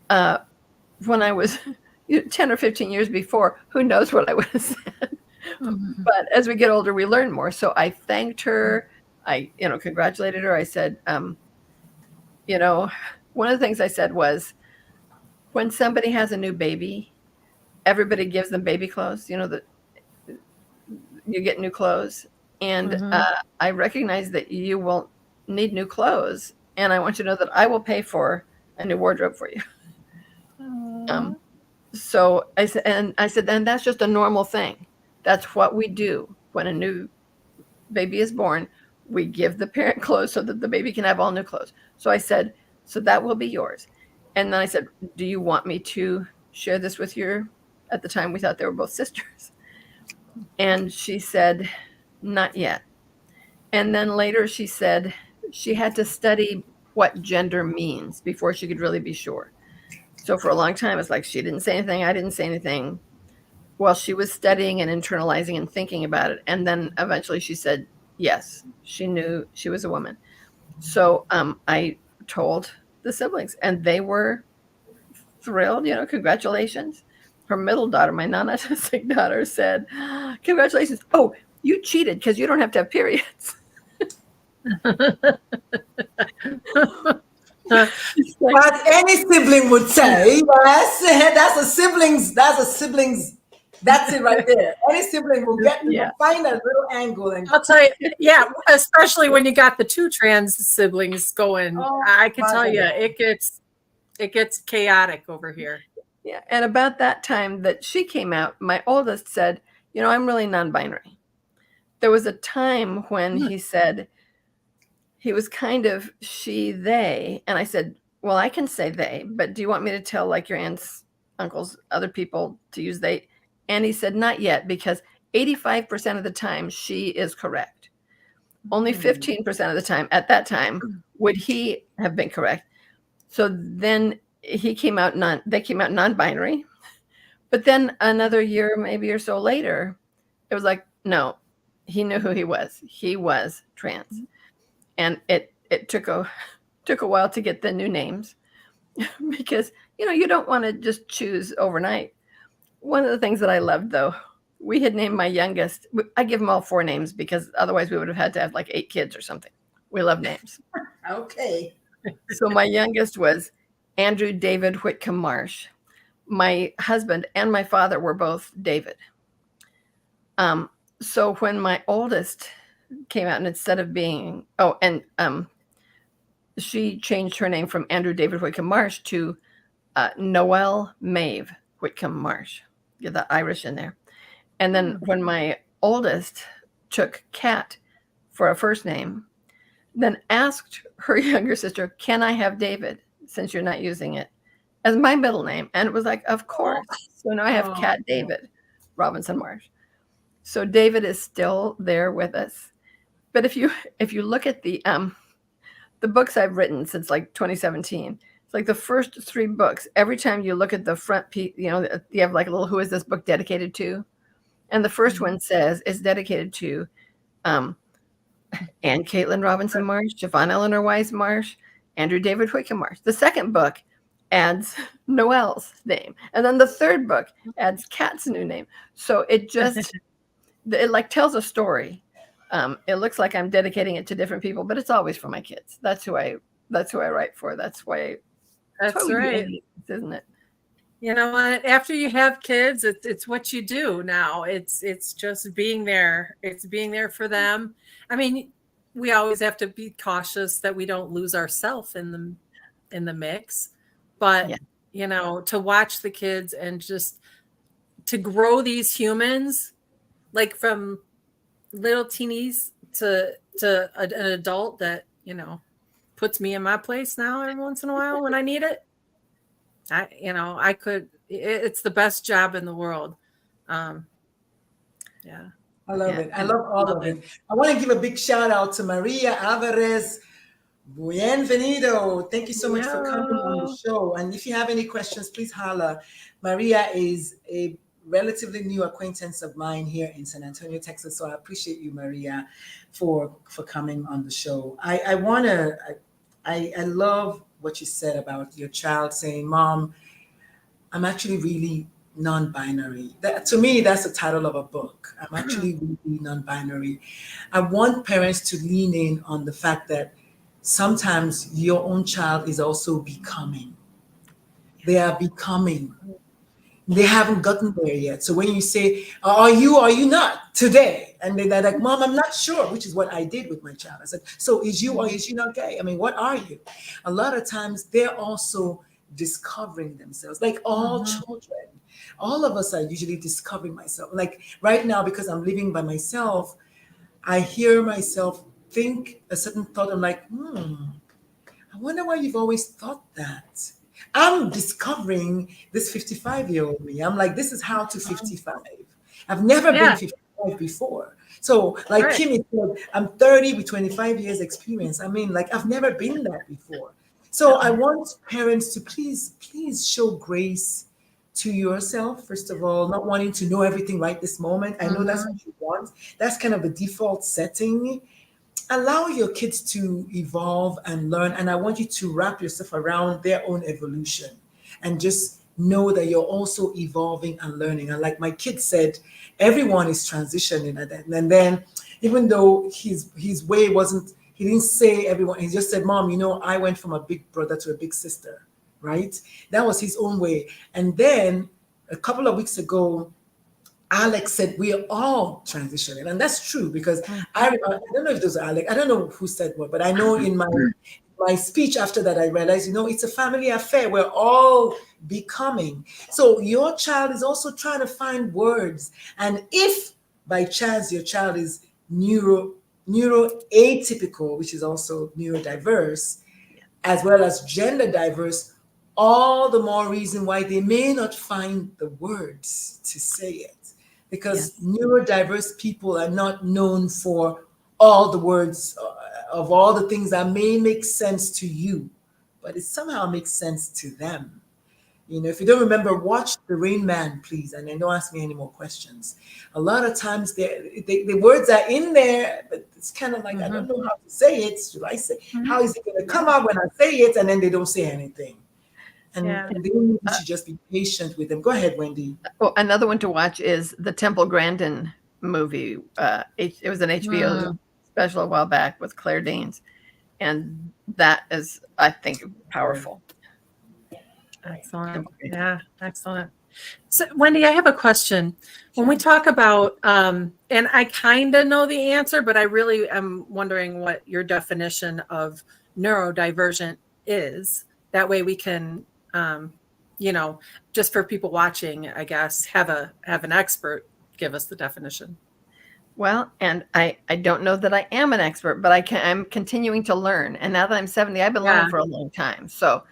when I was 10 or 15 years before, who knows what I would have said. But as we get older, we learn more. So I thanked her. I, congratulated her. I said, one of the things I said was, when somebody has a new baby, everybody gives them baby clothes, that you get new clothes. And I recognize that you will need new clothes. And I want you to know that I will pay for a new wardrobe for you. So I said, and that's just a normal thing. That's what we do when a new baby is born. We give the parent clothes so that the baby can have all new clothes. So I said, so that will be yours. And then I said, do you want me to share this with at the time we thought they were both sisters. And she said, not yet. And then later she said she had to study what gender means before she could really be sure. So for a long time, it's like she didn't say anything, I didn't say anything. Well, she was studying and internalizing and thinking about it. And then eventually she said, yes, she knew she was a woman. So I told the siblings, and they were thrilled, congratulations. Her middle daughter, my non-autistic daughter, said, congratulations. Oh, you cheated because you don't have to have periods. But any sibling would say, yes, that's a sibling's, that's it right there. Any sibling will find a little angle. And I'll tell you, especially when you got the two trans siblings going, I can tell you, it gets chaotic over here. Yeah. And about that time that she came out, my oldest said, I'm really non-binary. There was a time when he said he was kind of she, they. And I said, well, I can say they, but do you want me to tell like your aunts, uncles, other people to use they? And he said, not yet, because 85% of the time she is correct. Only 15% of the time, at that time, would he have been correct. So then they came out non-binary. But then another year, maybe or so later, it was like, no, he knew who he was. He was trans. And it took a while to get the new names because, you don't want to just choose overnight. One of the things that I loved, though, we had named my youngest. I give them all 4 names because otherwise we would have had to have like 8 kids or something. We love names. Okay. So my youngest was Andrew David Whitcomb Marsh. My husband and my father were both David. So when my oldest came out, and instead of being, she changed her name from Andrew David Whitcomb Marsh to Noelle Maeve Whitcomb Marsh. Get the Irish in there. And then when my oldest took Kat for a first name, then asked her younger sister, "Can I have David since you're not using it as my middle name?" And it was like, "Of course." So now I have Kat David Robinson Marsh. So David is still there with us. But if you look at the books I've written since like 2017, it's like the first 3 books. Every time you look at the front piece, you have like a little "Who is this book dedicated to?" And the first one says it's dedicated to Anne Caitlin Robinson Marsh, Javon Eleanor Wise Marsh, Andrew David Wickham Marsh. The second book adds Noelle's name. And then the third book adds Kat's new name. So it just, it like tells a story. It looks like I'm dedicating it to different people, but it's always for my kids. That's who I write for. That's why. That's right. Isn't it? You know what? After you have kids, it's what you do now. It's just being there. It's being there for them. I mean, we always have to be cautious that we don't lose ourselves in the mix. But to watch the kids and just to grow these humans, like from little teenies to an adult that puts me in my place now every once in a while when I need it. It's the best job in the world. I love it. I love all of it. I want to give a big shout out to Maria Alvarez. Bienvenido. Thank you so much for coming on the show. And if you have any questions, please holla. Maria is a relatively new acquaintance of mine here in San Antonio, Texas. So I appreciate you, Maria, for coming on the show. I love what you said about your child saying, "Mom, I'm actually really non-binary." To me, that's the title of a book. I'm actually really non-binary. I want parents to lean in on the fact that sometimes your own child is also becoming. They are becoming. They haven't gotten there yet. So when you say, "Are you or are you not today?" And they're like, "Mom, I'm not sure," which is what I did with my child. I said, "So is you or is you not gay? I mean, what are you?" A lot of times they're also discovering themselves, like all children. All of us are usually discovering myself. Like right now, because I'm living by myself, I hear myself think a certain thought. I'm like, I wonder why you've always thought that. I'm discovering this 55-year-old me. I'm like, this is how to 55. I've never been 55 before. So like Kim said, I'm 30 with 25 years experience. I mean, like I've never been that before. So I want parents to please show grace to yourself, first of all, not wanting to know everything right this moment. I know that's what you want. That's kind of the default setting. Allow your kids to evolve and learn. And I want you to wrap yourself around their own evolution and just know that you're also evolving and learning. And like my kid said, everyone is transitioning at that. And then even though his way wasn't, he didn't say everyone, he just said, "Mom, I went from a big brother to a big sister," right? That was his own way. And then a couple of weeks ago, Alex said, "We are all transitioning." And that's true because I don't know if those are Alex. I don't know who said what, but I know in my speech after that, I realized, it's a family affair. We're all becoming. So your child is also trying to find words. And if by chance your child is neuroatypical, which is also neurodiverse, as well as gender diverse, all the more reason why they may not find the words to say it. Because neurodiverse people are not known for all the words of all the things that may make sense to you, but it somehow makes sense to them. If you don't remember, watch The Rain Man, please, and then don't ask me any more questions. A lot of times the words are in there, but it's kind of like, I don't know how to say it. Should I say, how is it going to come out when I say it? And then they don't say anything. And they need to just be patient with them. Go ahead, Wendy. Oh, another one to watch is the Temple Grandin movie. It was an HBO special a while back with Claire Danes. And that is, I think, powerful. Excellent. Yeah, excellent. So, Wendy, I have a question. When we talk about, and I kind of know the answer, but I really am wondering what your definition of neurodivergent is. That way we can, just for people watching, I guess, have an expert give us the definition. Well, and I don't know that I am an expert, but I'm continuing to learn. And now that I'm 70, I've been learning for a long time. So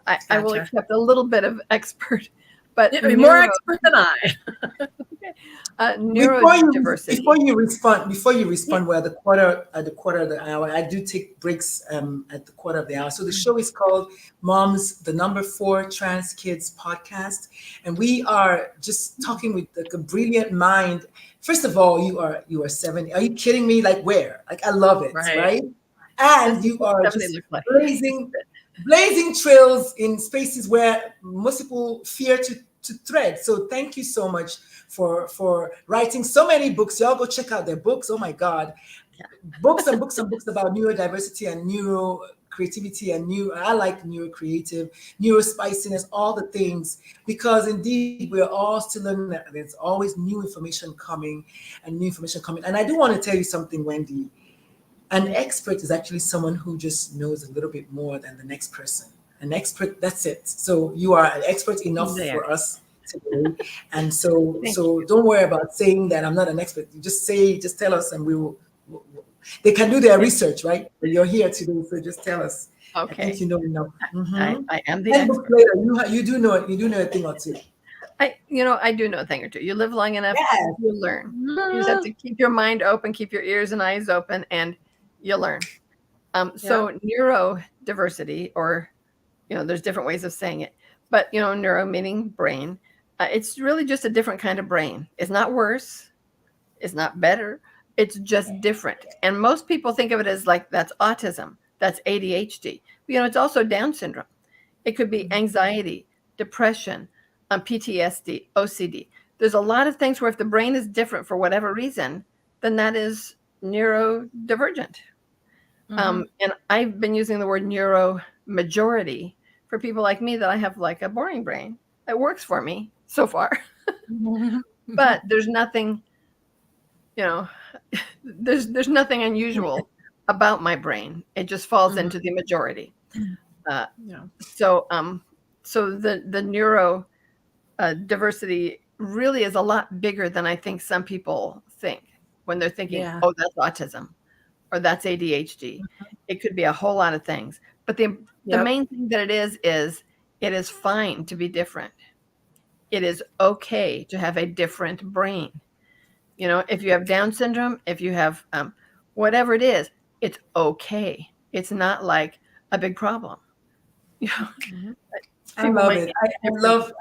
I will Gotcha. accept a little bit of expert, but Yeah, more expert than I. Neurodiversity. Before you respond, we're at the quarter of the hour. I do take breaks at the quarter of the hour. So the show is called Moms, the number 4 Trans Kids podcast, and we are just talking with like a brilliant mind. First of all, you are 70. Are you kidding me? Like where? Like I love it, right? And you are just blazing trails in spaces where most people fear to thread. So thank you so much for writing so many books. Y'all go check out their books. Oh my God. Books and books and books about neurodiversity and neuro creativity and I like neurocreative, neurospiciness, all the things, because indeed we're all still learning that there's always new information coming. And I do want to tell you something, Wendy. An expert is actually someone who just knows a little bit more than the next person. An expert, that's it. So you are an expert enough for us today. And so don't worry about saying that I'm not an expert. You just tell us and we will. They can do their research, right? But you're here today, so just tell us. Okay. I think you know enough. Mm-hmm. I am the expert. Later, you do know a thing or two. I do know a thing or two. You live long enough, you learn. You just have to keep your mind open, keep your ears and eyes open, and you learn. So neurodiversity, or there's different ways of saying it, but neuro meaning brain. It's really just a different kind of brain. It's not worse. It's not better. It's just different. And most people think of it as like that's autism, that's ADHD. It's also Down syndrome. It could be anxiety, depression, PTSD, OCD. There's a lot of things where if the brain is different for whatever reason, then that is neurodivergent. And I've been using the word neuro majority for people like me that I have like a boring brain. It works for me so far. But there's nothing, there's nothing unusual about my brain. It just falls into the majority. So the neuro diversity really is a lot bigger than I think some people think when they're thinking, oh, that's autism or that's ADHD. It could be a whole lot of things. But the main thing that it is it is fine to be different. It is okay to have a different brain. If you have Down syndrome, if you have whatever it is, it's okay. It's not like a big problem. I love it. I love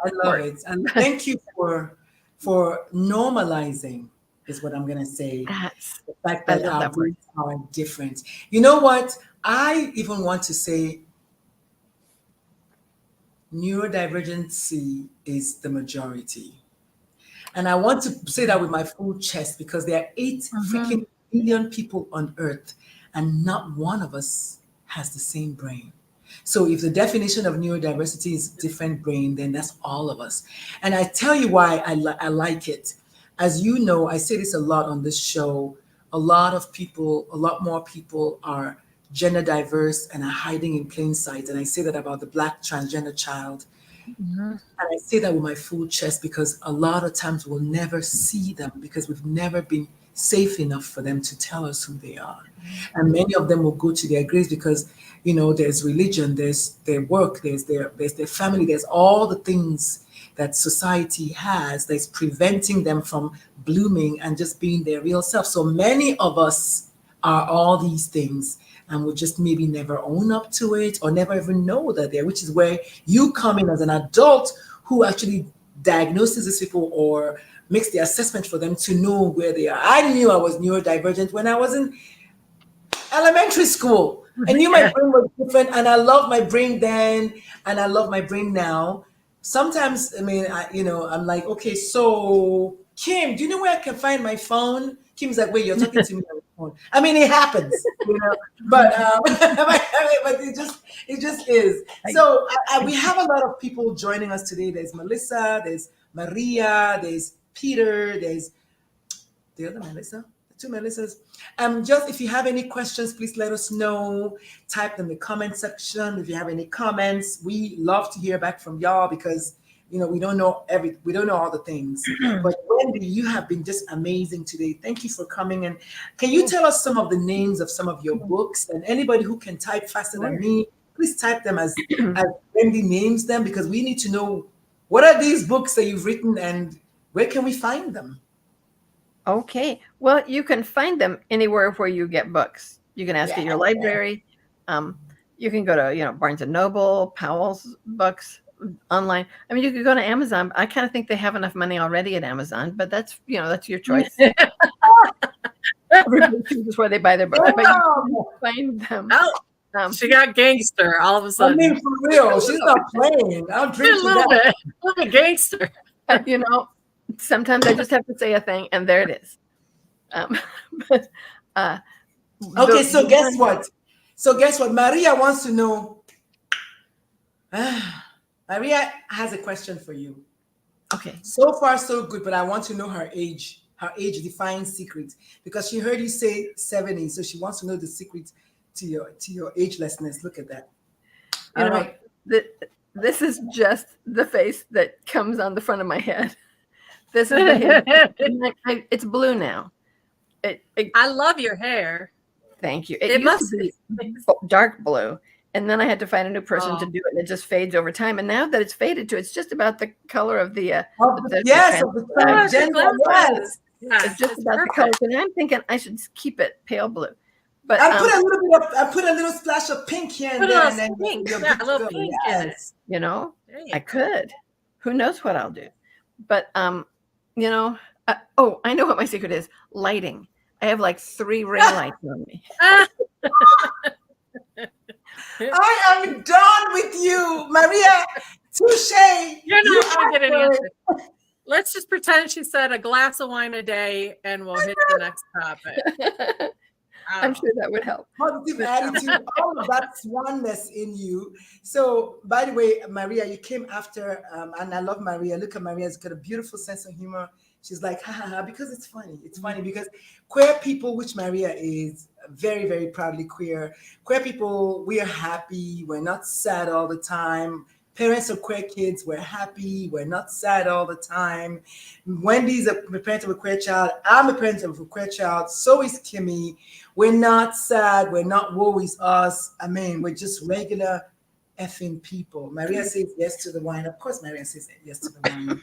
it. And thank you for normalizing, is what I'm going to say. The fact that our brains are different. You know what? I even want to say neurodivergency is the majority. And I want to say that with my full chest, because there are 8 freaking billion people on Earth, and not one of us has the same brain. So if the definition of neurodiversity is different brain, then that's all of us. And I tell you why I like it. As you know, I say this a lot on this show. A lot more people are gender diverse and are hiding in plain sight. And I say that about the Black transgender child. And I say that with my full chest because a lot of times we'll never see them because we've never been safe enough for them to tell us who they are. And many of them will go to their graves because, there's religion, there's their work, there's their family, there's all the things that society has that's preventing them from blooming and just being their real self. So many of us are all these things, and we'll just maybe never own up to it or never even know that they're, which is where you come in as an adult who actually diagnoses these people or makes the assessment for them to know where they are. I knew I was neurodivergent when I was in elementary school. I knew my brain was different, and I love my brain then, and I love my brain now. Sometimes, I'm like, okay, so Kim, do you know where I can find my phone? Kim's like, wait, you're talking to me on the phone. It happens, but but it just is. So we have a lot of people joining us today. There's Melissa, there's Maria, there's Peter, there's the other Melissa. 2 Melissas. Just if you have any questions, please let us know. Type in the comment section if you have any comments. We love to hear back from y'all because we don't know we don't know all the things. But Wendy, you have been just amazing today. Thank you for coming. And can you tell us some of the names of some of your books? And anybody who can type faster than me, please type them as Wendy names them, because we need to know what are these books that you've written and where can we find them? Okay. Well, you can find them anywhere where you get books. You can ask at your library. You can go to, Barnes and Noble, Powell's Books online. I mean, you could go to Amazon. I kind of think they have enough money already at Amazon, but that's your choice. Everybody chooses where they buy their books, but you can find them. Oh, she got gangster all of a sudden. I mean, for real, she's not playing. I'll drink a little bit gangster. Sometimes I just have to say a thing, and there it is. Okay, so guess what? Maria wants to know. Maria has a question for you. Okay. So far, so good, but I want to know her age-defying secret, because she heard you say 70, so she wants to know the secret to your agelessness. Look at that. All right. This is just the face that comes on the front of my head. This is the hair. It's blue now. I love your hair. Thank you. It must be dark blue. And then I had to find a new person to do it. And it just fades over time. And now that it's faded to, it's just about the color of the transgender. Yes. It's just about the color. And I'm thinking I should keep it pale blue. But I put a little splash of pink here and there, and then pink. Yeah, a little pink in it. I could. Who knows what I'll do? But I know what my secret is. Lighting. I have like 3 ring lights on me. I am done with you, Maria. Touche. You're not going to get an answer. Let's just pretend she said a glass of wine a day, and we'll hit the next topic. I'm sure that would help. Positive attitude, all of that swanness in you. So, by the way, Maria, you came after, and I love Maria. Look at Maria; she's got a beautiful sense of humor. She's like, ha ha ha, because it's funny. It's funny because queer people, which Maria is very, very proudly queer. Queer people, we are happy. We're not sad all the time. Parents of queer kids, we're happy. We're not sad all the time. Wendy's a parent of a queer child. I'm a parent of a queer child. So is Kimmy. We're not sad. We're not woe is us. I mean, we're just regular effing people. Maria says yes to the wine. Of course, Maria says yes to the wine.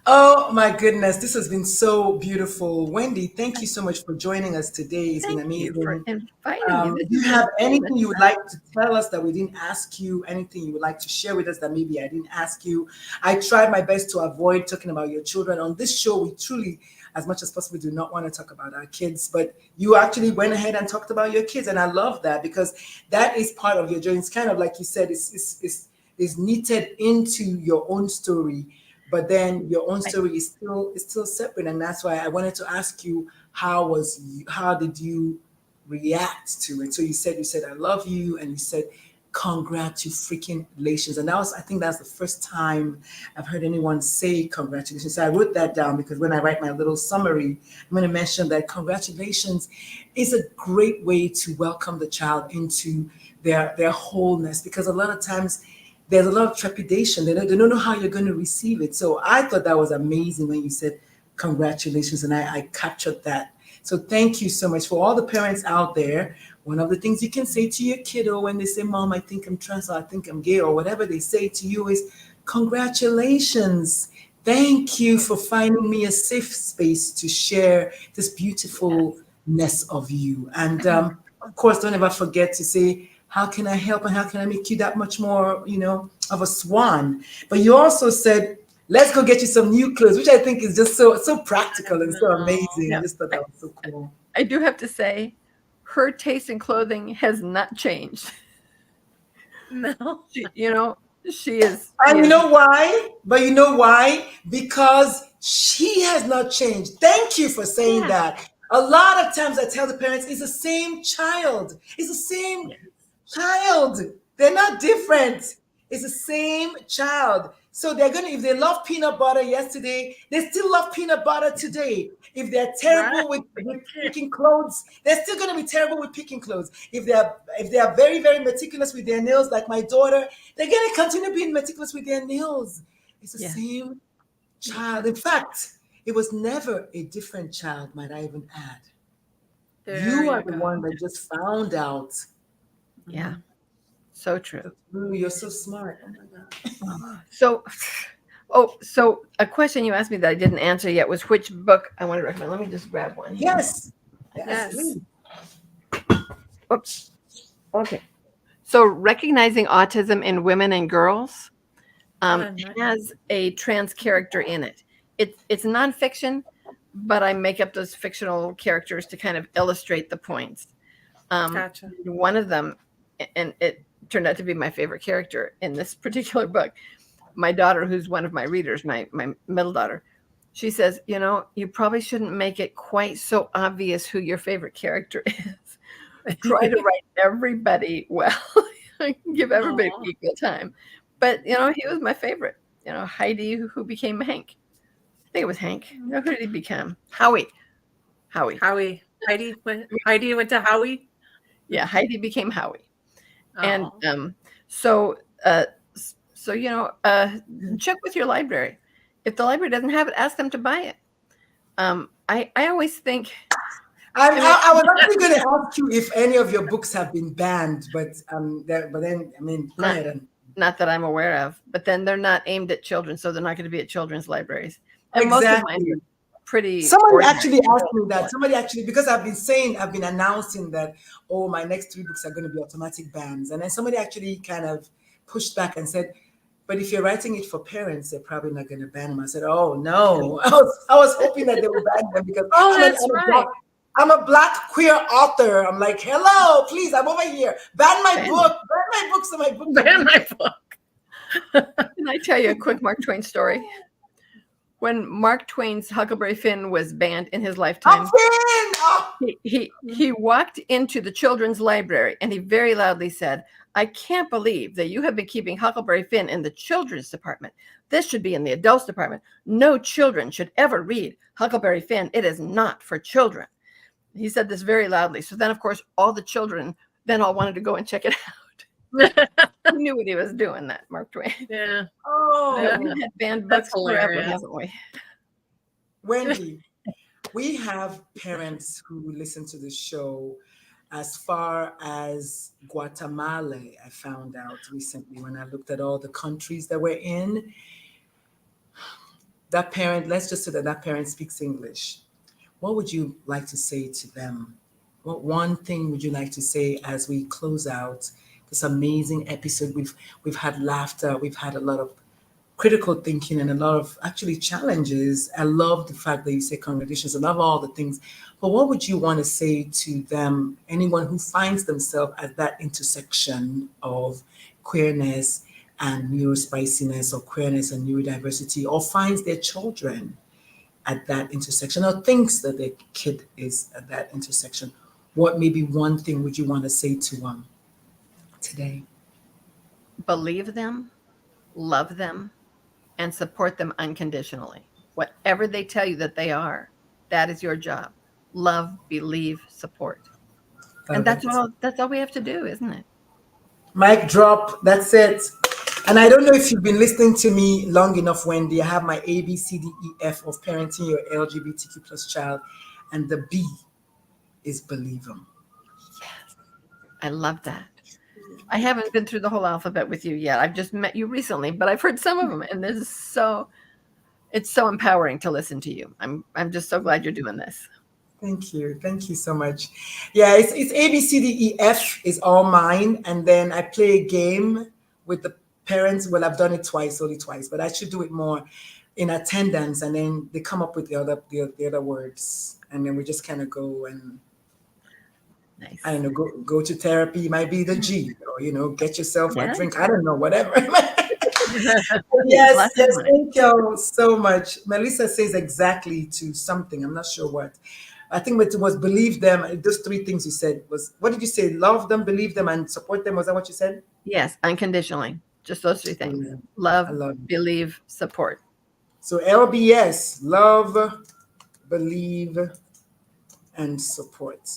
Oh my goodness, this has been so beautiful. Wendy, thank you so much for joining us today. It's been amazing. Thank you for inviting me. Do you have anything you would like to tell us that we didn't ask you? Anything you would like to share with us that maybe I didn't ask you? I tried my best to avoid talking about your children. On this show, we truly, as much as possible, do not want to talk about our kids, but you actually went ahead and talked about your kids. And I love that because that is part of your journey. It's kind of like you said, it's knitted into your own story. But then your own story is still separate, and that's why I wanted to ask you how did you react to it? So you said I love you, and you said congratulations, and I think that's the first time I've heard anyone say congratulations. So I wrote that down because when I write my little summary, I'm going to mention that congratulations is a great way to welcome the child into their wholeness, because a lot of times there's a lot of trepidation. They don't know how you're going to receive it. So I thought that was amazing when you said congratulations, and I captured that. So thank you so much. For all the parents out there, one of the things you can say to your kiddo when they say, Mom, I think I'm trans, or I think I'm gay, or whatever they say to you is, congratulations. Thank you for finding me a safe space to share this beautifulness of you. And of course, don't ever forget to say, how can I help and how can I make you that much more, of a swan? But you also said, let's go get you some new clothes, which I think is just so practical and so amazing. I just thought that was so cool. I do have to say, her taste in clothing has not changed. No. She is. And you know why? But you know why? Because she has not changed. Thank you for saying that. A lot of times I tell the parents, it's the same child. It's the same child. They're not different. It's the same child. So they're gonna, if they love peanut butter yesterday, they still love peanut butter today. If they're terrible with picking clothes, they're still gonna be terrible with picking clothes. If they are very, very meticulous with their nails, like my daughter, they're gonna continue being meticulous with their nails. It's the same child. In fact, it was never a different child, might I even add. You are the one that just found out. Yeah. So true. Ooh, you're so smart. Oh my God. So a question you asked me that I didn't answer yet was which book I want to recommend. Let me just grab one here. Yes. Please. Oops. Okay. So recognizing autism in women and girls has a trans character in it. It's nonfiction, but I make up those fictional characters to kind of illustrate the points. Gotcha. One of them, and it turned out to be my favorite character in this particular book. My daughter, who's one of my readers, my middle daughter, she says, you probably shouldn't make it quite so obvious who your favorite character is. Try to write everybody well, give everybody equal time. But, he was my favorite. Heidi, who became Hank. I think it was Hank. Who did he become? Howie. Heidi went to Howie. Yeah, Heidi became Howie. Oh. And check with your library. If the library doesn't have it, ask them to buy it. I always think. I was actually going to ask you if any of your books have been banned, but then go ahead. Not that I'm aware of, but then they're not aimed at children, so they're not going to be at children's libraries. And exactly. Most of mine are pretty. Somebody actually asked me that. Because I've been announcing that, my next 3 books are going to be automatic bans. And then somebody actually kind of pushed back and said, but if you're writing it for parents, they're probably not going to ban them. I said, oh no. I was hoping that they would ban them because I'm a black queer author. I'm like, hello, please, I'm over here. Ban my book. Ban my book so my book. Ban my book. Can I tell you a quick Mark Twain story? When Mark Twain's Huckleberry Finn was banned in his lifetime, he walked into the children's library and he very loudly said, I can't believe that you have been keeping Huckleberry Finn in the children's department. This should be in the adults department. No children should ever read Huckleberry Finn. It is not for children. He said this very loudly. So then, of course, all the children then all wanted to go and check it out. He knew what he was doing, that Mark Twain. Yeah. Oh, we had banned books forever, haven't we? Wendy, we have parents who listen to the show as far as Guatemala. I found out recently when I looked at all the countries that we're in. That parent, let's just say that parent speaks English. What would you like to say to them? What one thing would you like to say as we close out this amazing episode? We've had laughter, we've had a lot of critical thinking and a lot of actually challenges. I love the fact that you say congratulations. I love all the things. But what would you want to say to them, anyone who finds themselves at that intersection of queerness and neurospiciness, or queerness and neurodiversity, or finds their children at that intersection, or thinks that their kid is at that intersection? What maybe one thing would you want to say to them today? Believe them, love them, and support them unconditionally. Whatever they tell you that they are, that is your job. Love, believe, support. And that's all we have to do, isn't it? Mic drop. That's it. And I don't know if you've been listening to me long enough, Wendy. I have my A, B, C, D, E, F of parenting your LGBTQ plus child. And the B is believe them. Yes. I love that. I haven't been through the whole alphabet with you yet. I've just met you recently, but I've heard some of them. And it's so empowering to listen to you. I'm just so glad you're doing this. Thank you. Thank you so much. Yeah, it's A, B, C, D, E, F is all mine. And then I play a game with the parents. Well, I've done it only twice, but I should do it more in attendance. And then they come up with the other words. And then we just kind of go and, nice. I don't know, go to therapy. It might be the G, or, get yourself a drink. I don't know, whatever. Yes, thank you so much. Melissa says exactly to something. I'm not sure what. I think it was believe them. Those 3 things you said was, what did you say? Love them, believe them, and support them. Was that what you said? Yes, unconditionally. Just those three things: I love, love it. believe, support. So LBS, love, believe, and support.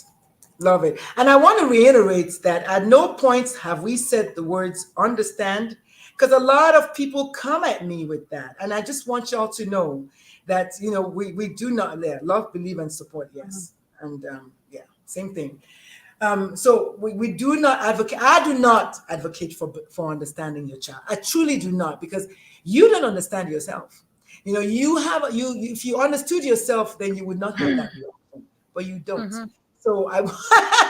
Love it. And I want to reiterate that at no point have we said the words understand, because a lot of people come at me with that. And I just want y'all to know that, we do not love, believe, and support. Yes. And yeah, same thing. So we do not advocate. I do not advocate for understanding your child. I truly do not, because you don't understand yourself. If you understood yourself, then you would not have that reaction, but you don't. So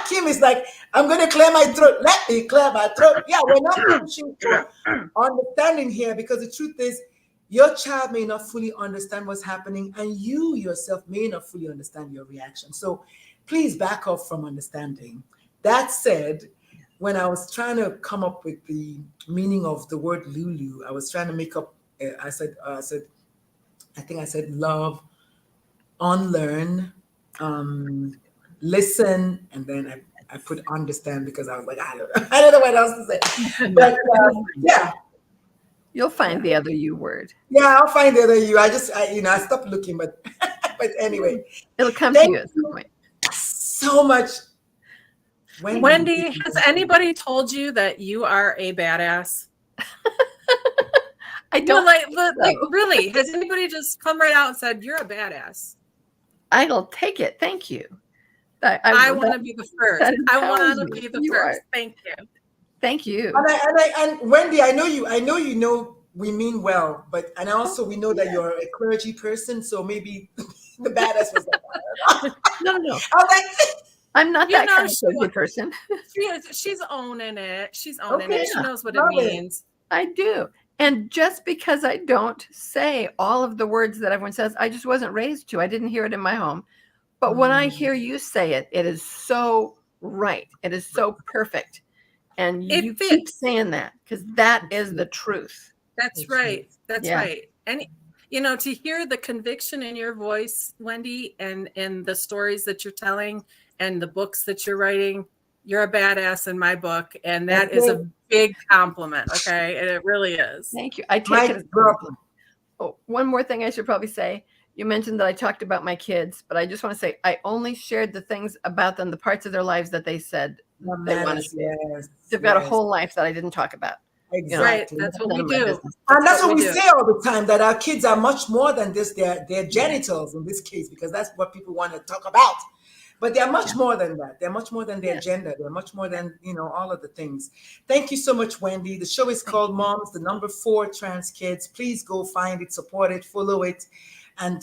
Kim is like, I'm going to clear my throat. Let me clear my throat. Yeah, we're not pushing for understanding here, because the truth is, your child may not fully understand what's happening, and you yourself may not fully understand your reaction. So please back off from understanding. That said, when I was trying to come up with the meaning of the word Lulu, I was trying to make up, I think I said love, unlearn, listen, and then I put understand, because I was like, I don't know what else to say. But yeah. You'll find the other U word. Yeah, I'll find the other you. I stopped looking, but anyway. It'll come to you at some point. So much. Wendy, has anybody told you that you are a badass? I don't. Like really, has anybody just come right out and said you're a badass? I'll take it. Thank you. I want to be the first. I want to be the first. Thank you. Thank you. And Wendy, I know you know we mean well, and also we know that you're a clergy person, so maybe the badass was like, no. I was like, I'm not that kind of clergy person. She's owning it. She's owning it. She knows what it means. I do. And just because I don't say all of the words that everyone says, I just wasn't raised to. I didn't hear it in my home. But when I hear you say it, it is so right. It is so perfect. And you keep saying that, because that is the truth. That's right. That's right. And, to hear the conviction in your voice, Wendy, and the stories that you're telling and the books that you're writing, you're a badass in my book. And that is a big compliment. Okay. And it really is. Thank you. I take it as a compliment. Oh, one more thing I should probably say. You mentioned that I talked about my kids, but I just want to say I only shared the things about them, the parts of their lives that they said they wanted to. Yes, they've got a whole life that I didn't talk about. Exactly. Right. That's what we do. And that's what we say all the time, that our kids are much more than this, their genitals in this case, because that's what people want to talk about. But they're much more than that. They're much more than their gender. They're much more than, all of the things. Thank you so much, Wendy. The show is called Moms, the number 4 Trans Kids. Please go find it, support it, follow it. And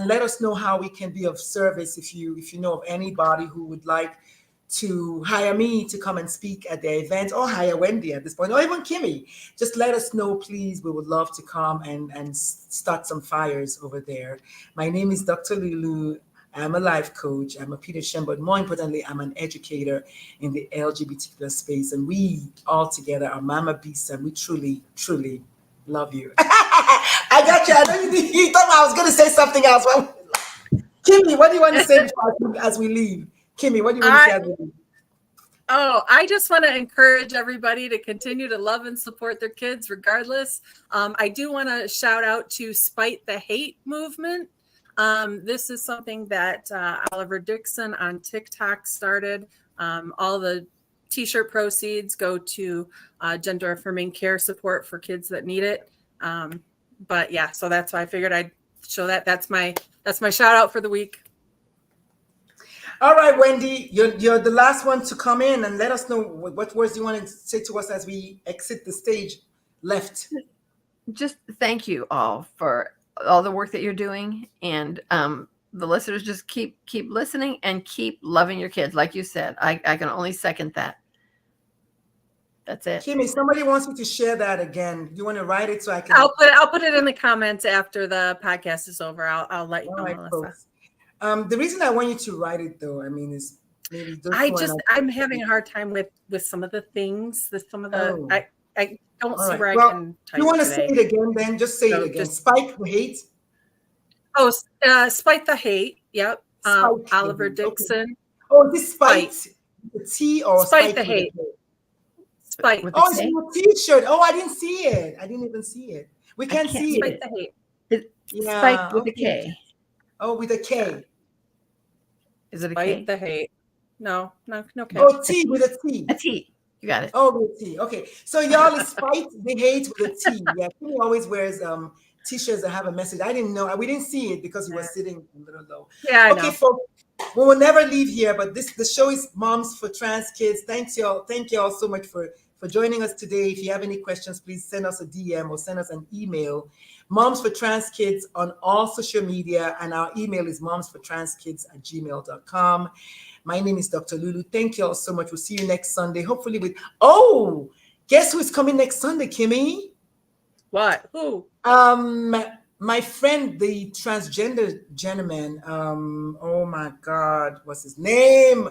let us know how we can be of service if you know of anybody who would like to hire me to come and speak at their event, or hire Wendy at this point, or even Kimmy. Just let us know, please. We would love to come and start some fires over there. My name is Dr. Lulu. I'm a life coach. I'm a pediatrician, but more importantly, I'm an educator in the LGBT+ space. And we all together are Mama Beasts, and we truly, truly love you. I got you. I know you thought I was going to say something else. Well, Kimmy, what do you want to say as we leave? Kimmy, what do you want to say as we leave? Oh, I just want to encourage everybody to continue to love and support their kids regardless. I do want to shout out to Spite the Hate movement. This is something that Oliver Dixon on TikTok started. All the t-shirt proceeds go to gender affirming care support for kids that need it. But yeah, so that's why I figured I'd show that. That's my shout out for the week. All right, Wendy, you're the last one to come in, and let us know what words you want to say to us as we exit the stage left. Just thank you all for all the work that you're doing, and the listeners, just keep listening and keep loving your kids. Like you said, I can only second that. That's it. Kimmy, somebody wants me to share that again. You want to write it so I can? I'll put it in the comments after the podcast is over. I'll let you know, right, Melissa. folks. The reason I want you to write it, though, I mean, is maybe I'm having a hard time with some of the things. I don't see where I can type. You want to today. say it again? Then just say it again. Spike the Hate. Oh, Spite the Hate. Yep. Oliver Dixon. Okay. Oh, this Spite the T or Spite the Hate. Spite. With a Oh, it's K? your T-shirt. Oh, I didn't see it. I didn't even see it. We I can't can't see see it. Spite the hate. It's Spike Yeah. with a Okay. K. Oh, with a K. Is it a Spite K? the hate. No, no K. No. Oh, T with a T. A T. You got it. Oh, with a T. Okay. So y'all is spite the hate with a T. Yeah. He always wears T-shirts that have a message. I didn't know. We didn't see it because he was sitting a little low. Yeah, I Okay, know. folks. We will never leave here, but the show is Moms for Trans Kids. Thank you all so much for joining us today. If you have any questions, please send us a DM or send us an email. Moms for Trans Kids on all social media, and our email is momsfortranskids@gmail.com. My name is Dr. Lulu. Thank you all so much. We'll see you next Sunday. Hopefully guess who is coming next Sunday, Kimmy? What? Who? My friend, the transgender gentleman, oh my God, what's his name?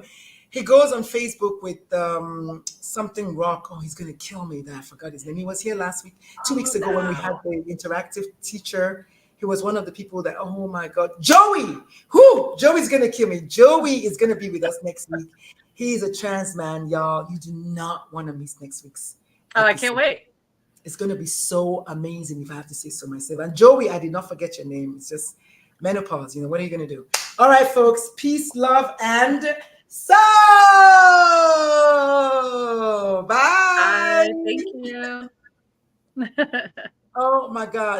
He goes on Facebook with something rock. Oh, he's gonna kill me that I forgot his name. He was here last week, 2 weeks ago when we had the interactive teacher. He was one of the people that, oh my God, Joey! Joey's gonna kill me. Joey is gonna be with us next week. He's a trans man, y'all. You do not want to miss next week's Oh, I episode. can't wait. It's going to be so amazing, if I have to say so myself. And Joey, I did not forget your name. It's just menopause. What are you going to do? All right, folks. Peace, love, and so. Bye. Thank you. Oh, my God.